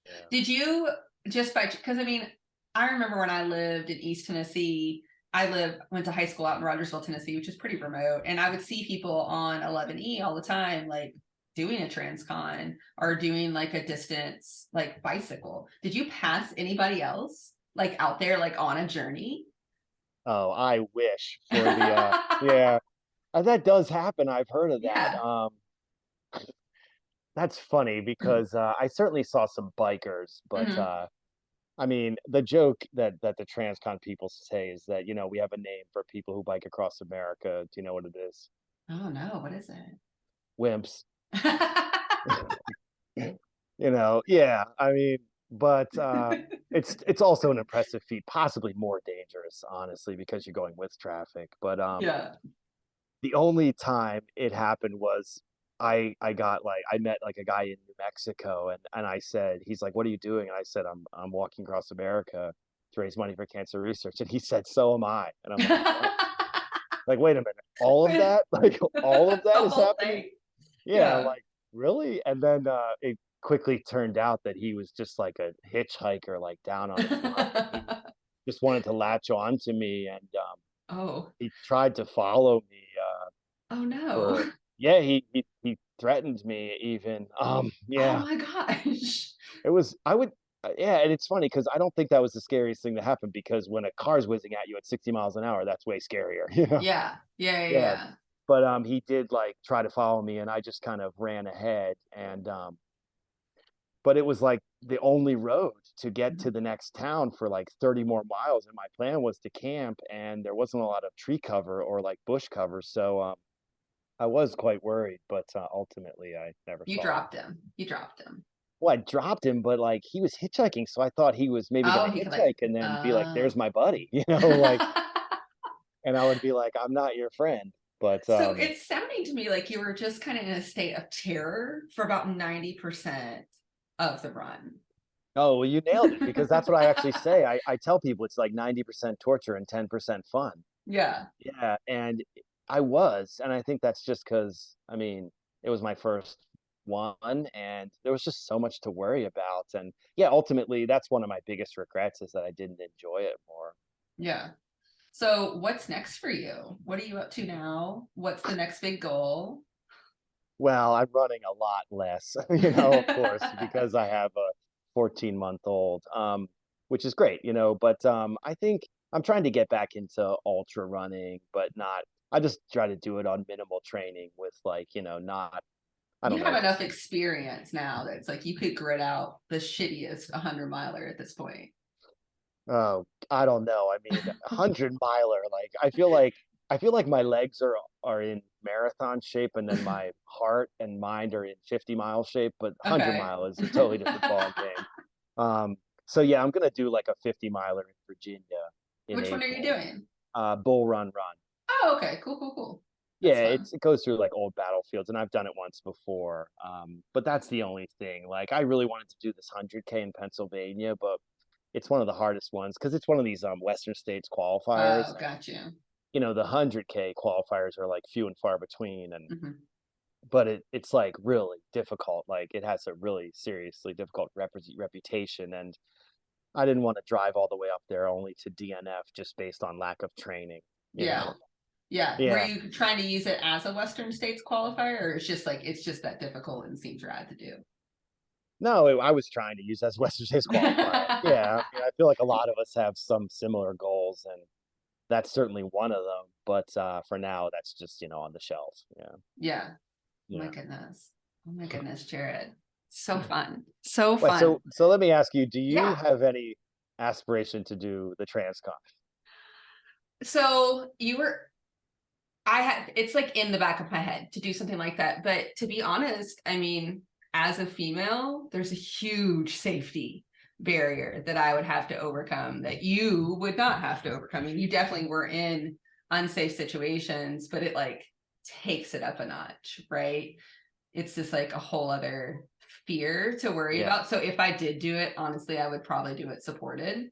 Yeah. Did you just by because I mean, I remember when I lived in East Tennessee, went to high school out in Rogersville, Tennessee, which is pretty remote, and I would see people on 11E all the time, like doing a transcon or doing like a distance like bicycle. Did you pass anybody else like out there like on a journey? Oh, I wish for the yeah. That does happen. I've heard of that. Yeah. That's funny because I certainly saw some bikers, but Hmm. I mean, the joke that the transcon people say is that, we have a name for people who bike across America. Do you know what it is? Oh no, what is it? Wimps. Yeah, I mean, but it's also an impressive feat, possibly more dangerous, honestly, because you're going with traffic. But Yeah. the only time it happened was I met like a guy in New Mexico, and I said, he's like, "What are you doing?" And I said, I'm walking across America to raise money for cancer research. And he said, "So am I." And I'm like, "What?" Like, wait a minute, all of that? Like all of The that is whole happening? thing. Yeah, Yeah. like, really? And then, it quickly turned out that he was just like a hitchhiker, like, down on his luck, and he just wanted to latch on to me, and, Oh. he tried to follow me, Oh no. for yeah, he threatened me even, Oh yeah, my gosh. it was I would yeah, and it's funny because I don't think that was the scariest thing that happened because when a car's whizzing at you at 60 miles an hour, that's way scarier, you know? Yeah. Yeah, yeah, Yeah. yeah. But, he did, like, try to follow me, and I just kind of ran ahead, and, but it was, like, the only road to get Mhm. to the next town for, like, 30 more miles, and my plan was to camp, and there wasn't a lot of tree cover or, like, bush cover, so, I was quite worried, but, ultimately, I never You saw him. dropped him. You dropped him. well, I dropped him, but like he was hitchhiking, so I thought he was maybe Oh, gonna he could like, hitchhike and then be like, "There's oh. my buddy," like, and I would be like, "I'm not your friend." But So it's sounding to me like you were just kind of in a state of terror for about 90% of the run. oh, well, you nailed it because that's what I actually say. I tell people it's like 90% torture and 10% fun. Yeah. Yeah, and I was, and I think that's just because I mean, it was my first one, and there was just so much to worry about, and yeah, ultimately, that's one of my biggest regrets is that I didn't enjoy it more. Yeah. So what's next for you? What are you up to now? What's the next big goal? Well, I'm running a lot less, of course, because I have a 14-month-old, which is great, but, I think I'm trying to get back into ultra running, but not I just try to do it on minimal training with, like, not I You don't have know, enough just experience now that it's like you could grit out the shittiest 100 miler at this point. oh, I don't know. I mean, 100 miler, like I feel like my legs are in marathon shape and then my heart and mind are in 50-mile shape, but 100 Okay. mile is a totally different ball game. Um, so yeah, I'm gonna do like a 50 miler in Virginia in Which one are you April. doing? Bull Run Run. Oh, okay. Cool, cool, cool. That's Yeah, fun. it goes through like old battlefields, and I've done it once before. But that's the only thing. Like, I really wanted to do this 100K in Pennsylvania, but it's one of the hardest ones because it's one of these Western states qualifiers, Oh, and got you. the 100K qualifiers are like few and far between, and Hmm. but it's like really difficult. Like, it has a really seriously difficult reputation, and I didn't want to drive all the way up there only to DNF just based on lack of training. You Yeah. know? Yeah. Were Yeah. you trying to use it as a Western States qualifier, or it's just that difficult and seems rad to do? No, I was trying to use as Western States qualifier. Yeah, I mean, I feel like a lot of us have some similar goals, and that's certainly one of them. But for now, that's just on the shelf. Yeah, Yeah. Oh my yeah. goodness. Oh my goodness, Jared. So fun. So Well, fun. so let me ask you: do you Yeah. have any aspiration to do the TransCon? So I had, it's like in the back of my head to do something like that. But to be honest, I mean, as a female, there's a huge safety barrier that I would have to overcome that you would not have to overcome. I mean, you definitely were in unsafe situations, but it like takes it up a notch, right? It's just like a whole other fear to worry Yeah, about. So if I did do it, honestly, I would probably do it supported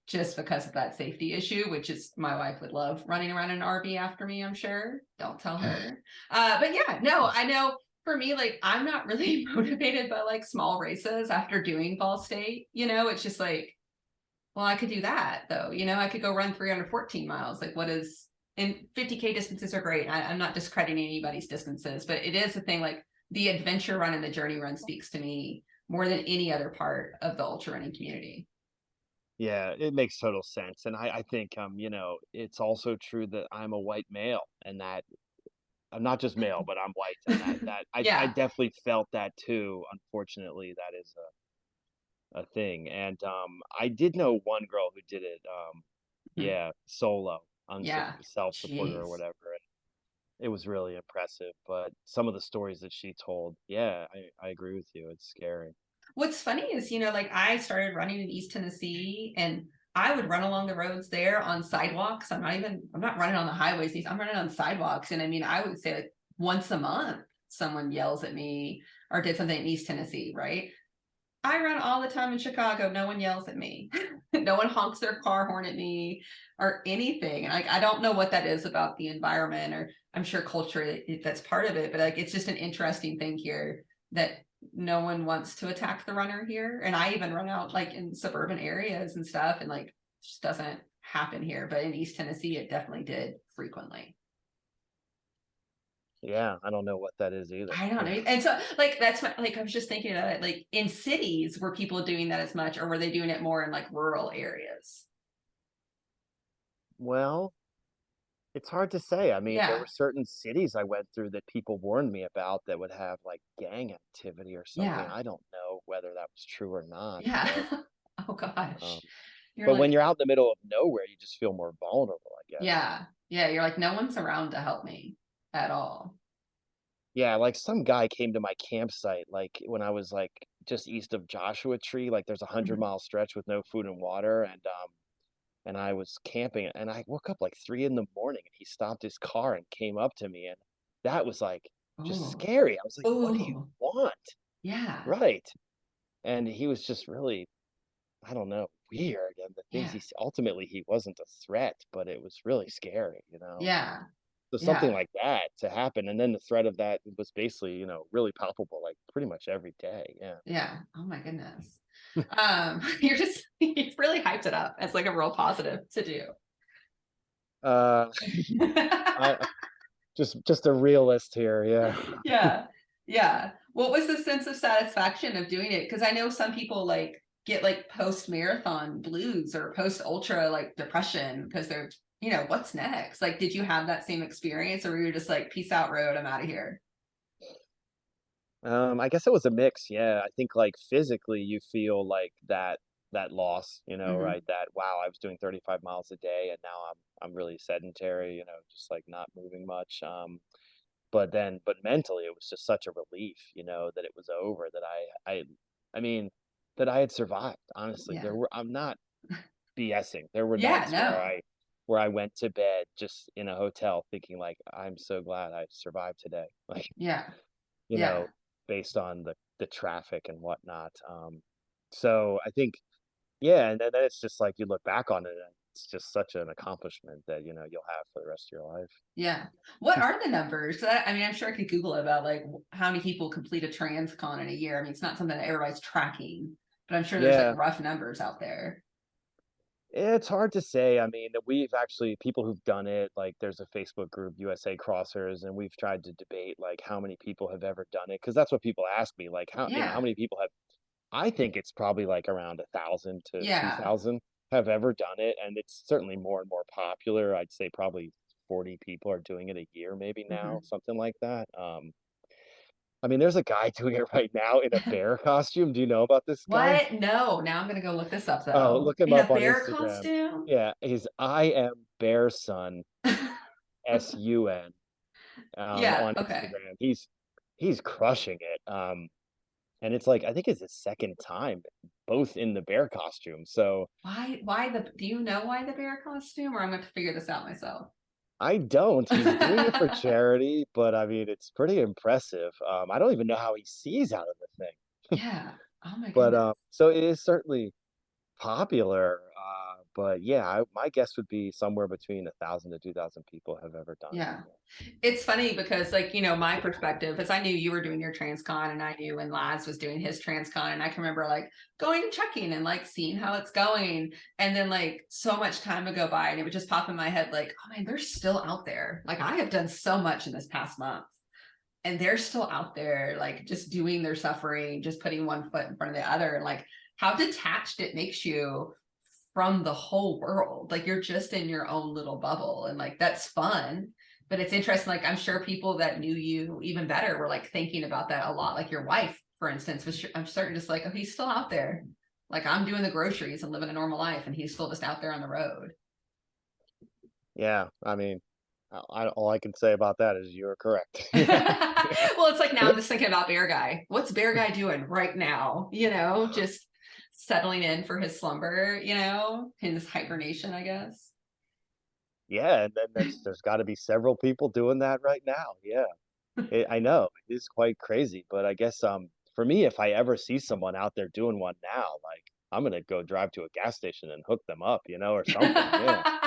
just because of that safety issue, which is my wife would love running around in an RV after me, I'm sure. Don't tell her. But yeah, no, I know for me, like I'm not really motivated by like small races after doing Ball State. It's just like, well, I could do that though. I could go run 314 miles. Like what is and 50K distances are great. I'm not discrediting anybody's distances, but it is a thing like the adventure run and the journey run speaks to me more than any other part of the ultra running community. yeah, it makes total sense, and I think it's also true that I'm a white male, and that I'm not just male, but I'm white, and that I Yeah. definitely felt that too. Unfortunately, that is a thing. And I did know one girl who did it, yeah, solo, Yeah. self-supported or Jeez. whatever. And it was really impressive. But some of the stories that she told, yeah, I agree with you. It's scary. What's funny is, like I started running in East Tennessee and I would run along the roads there on sidewalks. I'm not running on the highways. I'm running on sidewalks. And I mean, I would say like once a month, someone yells at me or did something in East Tennessee, right? I run all the time in Chicago. No one yells at me. No one honks their car horn at me or anything. And like, I don't know what that is about the environment, or I'm sure culture that's part of it, but like, it's just an interesting thing here that no one wants to attack the runner here. And I even run out like in suburban areas and stuff, and like, it just doesn't happen here. But in East Tennessee, it definitely did frequently. Yeah, I don't know what that is either. I don't know. Yeah. And so like like I was just thinking about it, like in cities, were people doing that as much, or were they doing it more in like rural areas? Well, it's hard to say. I mean, there Yeah. were certain cities I went through that people warned me about that would have like gang activity or something. Yeah. I don't know whether that was true or not, Yeah. but Oh um, gosh. You're but when like, you're out in the middle of nowhere, you just feel more vulnerable, I guess. yeah. Yeah. You're like, no one's around to help me at all. Yeah, like some guy came to my campsite like when I was like just east of Joshua Tree. Like there's a hundred Mhm. mile stretch with no food and water, and I was camping, and I woke up like 3 in the morning, and he stopped his car and came up to me, and that was like just Oh. scary. I was like, "What do you Oh. want?" Yeah. Right. And he was just really, I don't know, weird. And the things Yeah. ultimately he wasn't a threat, but it was really scary, you know. Yeah. So something Yeah. like that to happen, and then the threat of that was basically, really palpable, like pretty much every day. Yeah. Yeah. Oh my goodness. You're just you really hyped it up as like a real positive to do. Uh, I just a realist here. Yeah. Yeah. Yeah. What was the sense of satisfaction of doing it? Because I know some people like get like post marathon blues or post ultra like depression because they're, what's next? Like, did you have that same experience or were you just like, peace out, road, I'm out of here? I guess it was a mix. Yeah. I think like physically you feel like that loss, Hmm. right? That wow, I was doing 35 miles a day and now I'm really sedentary, just like not moving much. But mentally it was just such a relief, that it was over, that I mean, that I had survived, honestly. Yeah. I'm not BSing. There were Yeah. nights No. where I went to bed just in a hotel thinking like, I'm so glad I survived today. Like, Yeah. you Yeah. know, based on the traffic and whatnot. So I think, yeah, and then it's just like you look back on it and it's just such an accomplishment that, you'll have for the rest of your life. Yeah. What are the numbers? I mean, I'm sure I could Google about like how many people complete a TransCon in a year. I mean, it's not something that everybody's tracking, but I'm sure there's like Yeah, rough numbers out there. it's hard to say. I mean, we've actually people who've done it, like there's a Facebook group, USA Crossers, and we've tried to debate like how many people have ever done it, because that's what people ask me, like how Yeah. many people have. I think it's probably like around 1,000 to Yeah. 2,000 have ever done it, and it's certainly more and more popular. I'd say probably 40 people are doing it a year, maybe now, Hmm. something like that. I mean, there's a guy doing it right now in a bear costume. Do you know about this guy? What? No. Now I'm gonna go look this up Oh, though. look him In a up on bear Instagram. costume? Yeah, he's I am Bear Son, SUN, Yeah. on Okay. Instagram. He's crushing it. And it's like I think it's his second time, both in the bear costume. So Do you know why the bear costume or I'm gonna have to figure this out myself? I don't. He's doing it for charity, but I mean, it's pretty impressive. I don't even know how he sees out of the thing. Yeah. Oh my But goodness. so it is certainly popular. But yeah, my guess would be somewhere between 1,000 to 2,000 people have ever done it. Yeah. It's funny because, like, my perspective is I knew you were doing your transcon and I knew when Laz was doing his transcon. And I can remember like going and checking and like seeing how it's going. And then, like, so much time would go by and it would just pop in my head, like, oh man, they're still out there. Like, I have done so much in this past month and they're still out there, like, just doing their suffering, just putting one foot in front of the other. And like, how detached it makes you from the whole world. Like you're just in your own little bubble and like that's fun. But it's interesting, like I'm sure people that knew you even better were like thinking about that a lot. Like your wife, for instance, was I'm certain just like, oh, he's still out there. Like I'm doing the groceries and living a normal life and he's still just out there on the road. Yeah, I mean, all I can say about that is you're correct. Yeah. Well, it's like now I'm just thinking about Bear Guy. What's Bear Guy doing right now? Just settling in for his slumber, his hibernation, I guess. Yeah, and then there's got to be several people doing that right now. Yeah, I know it is quite crazy, but I guess for me, if I ever see someone out there doing one now, like I'm gonna go drive to a gas station and hook them up, or something. Yeah.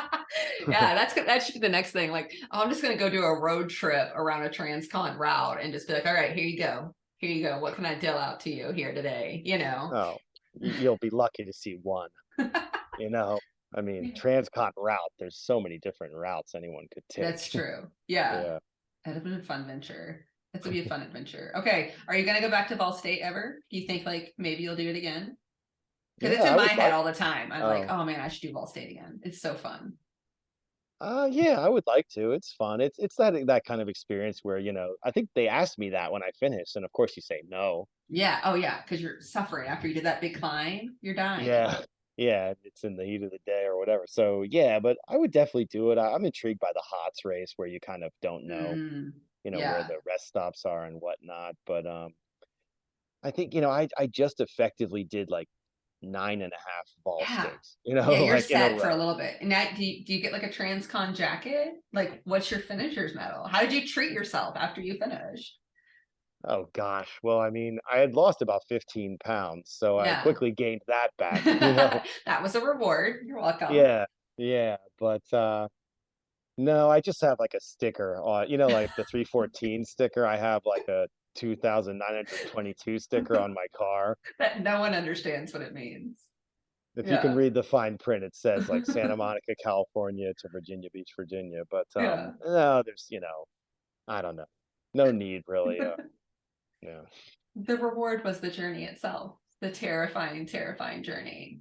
Yeah, that should be the next thing. Like, oh, I'm just gonna go do a road trip around a transcon route and just be like, all right, here you go. Here you go. What can I deal out to you here today? Oh, you'll be lucky to see one. You know, I mean, TransCon route. There's so many different routes anyone could That's take. true. Yeah. Yeah. That'd have been a fun venture. That's gonna be a fun adventure. Okay. Are you gonna go back to Ball State ever? Do you think like maybe you'll do it again? Because Yeah, it's in I my would head like. all the time. I'm like, Oh, oh man, I should do Ball State again. It's so fun. yeah, I would like to. It's fun. It's that kind of experience where, I think they asked me that when I finished, and of course you say no. Yeah. Oh yeah. Because you're suffering after you did that big climb. You're dying. Yeah. Yeah, it's in the heat of the day or whatever. So, yeah, but I would definitely do it. I'm intrigued by the HOTS race where you kind of don't know, Mm, where yeah. the rest stops are and whatnot. But I think, I just effectively did like 9.5 ball Yeah. stakes, Yeah, you're like in a set for a row. little bit. And now do you get like a TransCon jacket? Like what's your finisher's medal? How did you treat yourself after you finished? Oh gosh. Well, I mean, I had lost about 15 pounds, so I Yeah. quickly gained that back. That was a reward. You're welcome. Yeah, yeah. But no, I just have like a sticker on, like the 314 sticker. I have like a 2,922 sticker on my car. That no one understands what it means. If you can Yeah. read the fine print, it says like Santa Monica, California to Virginia Beach, Virginia. But Yeah. no, there's, I don't know. No need really. Yeah. The reward was the journey itself, the terrifying, terrifying journey.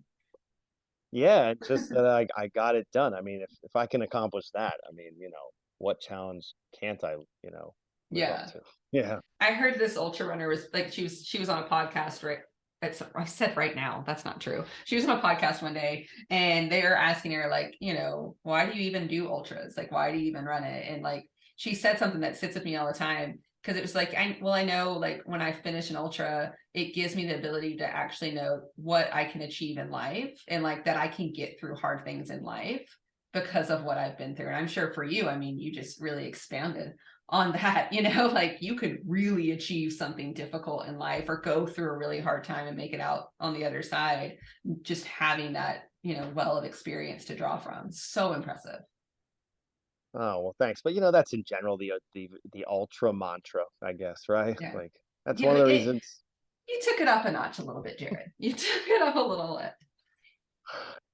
Yeah, just that I got it done. I mean, if I can accomplish that, I mean, what challenge can't I, live up Yeah. to? Yeah. I heard this ultra runner was like she was on a podcast, right? I said right now, that's not true. She was on a podcast one day and they were asking her, like, why do you even do ultras? Like, why do you even run it? And like she said something that sits with me all the time because it was like, I know like when I finish an ultra, it gives me the ability to actually know what I can achieve in life and like that I can get through hard things in life because of what I've been through. And I'm sure for you, I mean, you just really expanded on that, like you could really achieve something difficult in life or go through a really hard time and make it out on the other side, just having that, well of experience to draw from. So impressive. Oh, well, thanks. But that's in general the ultra mantra, I guess, right? Yeah. Like that's You one know, of the it, reasons you took it up a notch a little bit, Jared. You took it up a little bit.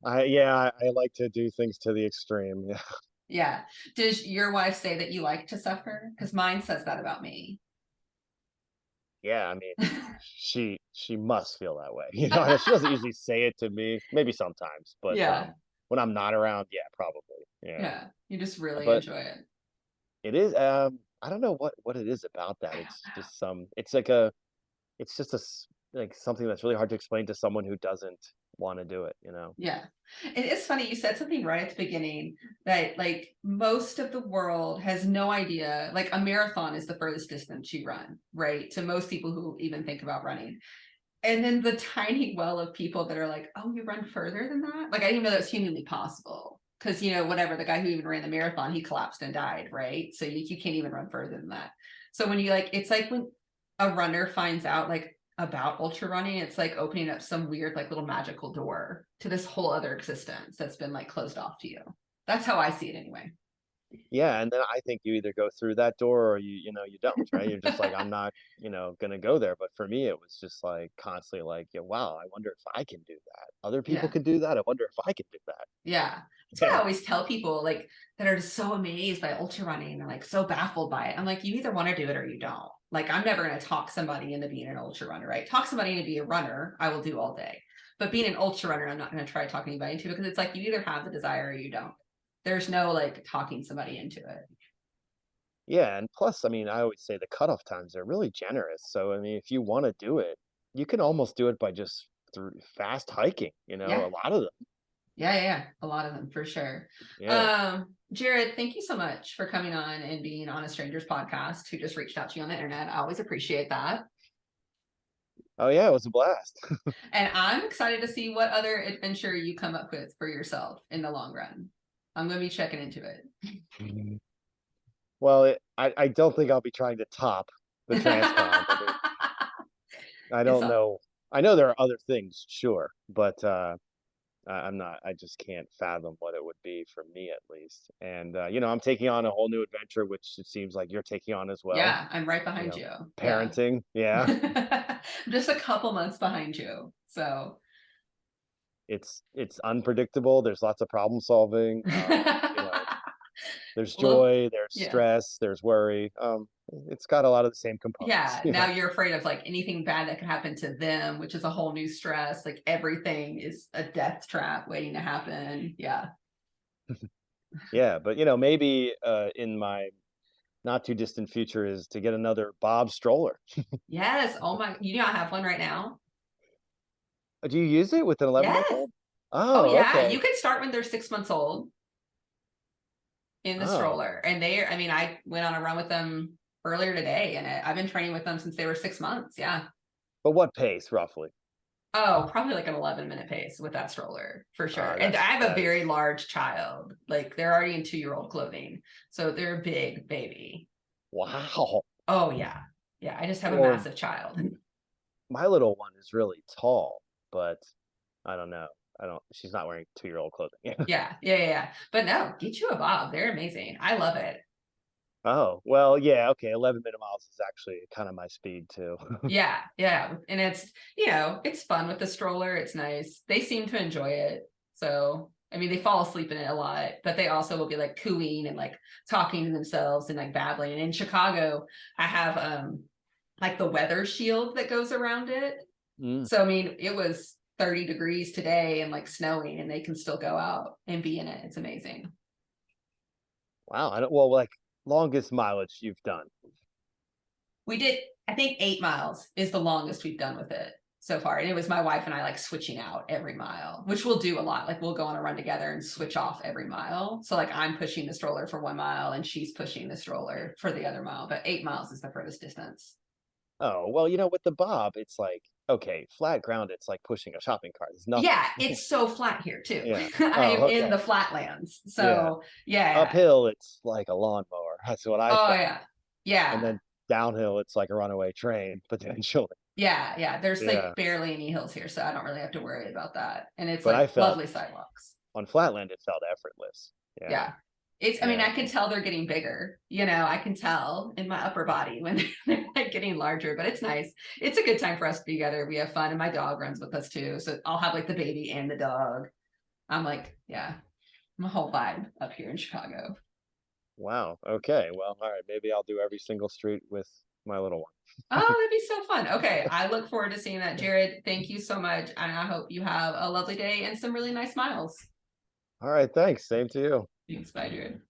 I like to do things to the extreme. Yeah. Yeah. Does your wife say that you like to suffer? Because mine says that about me. Yeah, I mean, she must feel that way. She doesn't usually say it to me, maybe sometimes, but Yeah. when I'm not around, yeah, probably. Yeah. Yeah. You just really But enjoy it. it is I don't know what it is about that. I It's don't know. just it's just like something that's really hard to explain to someone who doesn't want to do it. Yeah. And it's funny, you said something right at the beginning that like most of the world has no idea. Like a marathon is the furthest distance you run, right? To most people who even think about running. And then the tiny well of people that are like, oh, you run further than that? Like I didn't know that's humanly possible. Because whatever, the guy who even ran the marathon, he collapsed and died, right? So you can't even run further than that. So when you like, it's like when a runner finds out like about ultra running, it's like opening up some weird like little magical door to this whole other existence that's been like closed off to you. That's how I see it anyway. Yeah, and then I think you either go through that door or you don't, right? You're just like, I'm not, gonna go there. But for me, it was just like constantly like, yeah, wow, I wonder if I can do that. Other people Yeah. can do that. I wonder if I can do that. Yeah. That's what I Yeah. always tell people like that are just so amazed by ultra running and like so baffled by it. I'm like, you either want to do it or you don't. Like, I'm never going to talk somebody into being an ultra runner, right? Talk somebody into be a runner, I will do all day. But being an ultra runner, I'm not going to try talking anybody into it because it's like you either have the desire or you don't. There's no like talking somebody into it. Yeah, and plus, I mean, I always say the cutoff times are really generous. So, I mean, if you want to do it, you can almost do it by just through fast hiking, Yeah. a lot of them. Yeah. A lot of them for sure. Yeah. Jared, thank you so much for coming on and being on a stranger's podcast who just reached out to you on the internet. I always appreciate that. Oh yeah, it was a blast. And I'm excited to see what other adventure you come up with for yourself in the long run. I'm going to be checking into it. Mhm. Well, I don't think I'll be trying to top the TransCon. I mean, I It's don't all, know. I know there are other things, sure, but I'm not. I just can't fathom what it would be for me, at least. And I'm taking on a whole new adventure, which it seems like you're taking on as well. yeah, I'm right You behind know, you. Yeah. parenting. Yeah, I'm just a couple months behind you. So, it's unpredictable. There's lots of problem solving. There's well, joy. There's yeah. stress. There's worry. It's got a lot of the same components. Yeah. Yeah. Now you're afraid of like anything bad that could happen to them, which is a whole new stress. Like everything is a death trap waiting to happen. Yeah. Yeah, but maybe in my not too distant future is to get another Bob stroller. Yes. Oh my, I have one right now. Do you use it with an 11-month Yes. old? Oh Oh, yeah. okay. You can start when they're 6 months old in the Oh, stroller. And I mean, I went on a run with them earlier today and I've been training with them since they were 6 months. Yeah. But what pace roughly? Oh, probably like an 11-minute pace with that stroller for sure. And I have a That very is large child. Like they're already in 2-year-old clothing. So they're a big baby. wow. Oh yeah. Yeah. I just have a Well, massive child. my little one is really tall, but I don't know. I don't. She's not wearing 2-year-old clothing. Yeah. Yeah. Yeah. Yeah. But no, get you a Bob. They're amazing. I love it. Oh, well, yeah, okay. 11-minute miles is actually kind of my speed too. Yeah. Yeah. And it's fun with the stroller. It's nice. They seem to enjoy it. So I mean, they fall asleep in it a lot, but they also will be like cooing and like talking to themselves and like babbling. And in Chicago, I have like the weather shield that goes around it. Mm, So I mean, it was 30 degrees today and like snowing, and they can still go out and be in it. It's amazing. wow. I don't. Well, like longest mileage you've done. We did, I think 8 miles is the longest we've done with it so far. And it was my wife and I like switching out every mile, which we'll do a lot. Like we'll go on a run together and switch off every mile. So like I'm pushing the stroller for 1 mile and she's pushing the stroller for the other mile. But 8 miles is the furthest distance. Oh, well, with the bob, it's like okay, flat ground. It's like pushing a shopping cart. It's nothing. Yeah, it's so flat here too. Yeah. I am Oh, in okay. the flatlands. Yeah. So yeah. Uphill, it's like a lawnmower. That's what I Oh found. yeah. And Yeah. then downhill, it's like a runaway train potentially. Yeah. Yeah. There's Yeah. like barely any hills here, so I don't really have to worry about that. And it's But like I felt lovely sidewalks. on flatland, it felt effortless. Yeah. Yeah. I mean, Yeah. I can tell they're getting bigger. I can tell in my upper body when they're like getting larger, but it's nice. It's a good time for us to be together. We have fun, and my dog runs with us too. So I'll have like the baby and the dog. I'm like, yeah, I'm a whole vibe up here in Chicago. Wow. Okay. Well, all right. Maybe I'll do every single street with my little one. Oh, that'd be so fun. Okay. I look forward to seeing that, Jared. Thank you so much. And I hope you have a lovely day and some really nice miles. All right. Thanks. Same to you. Thanks. Bye, Jared.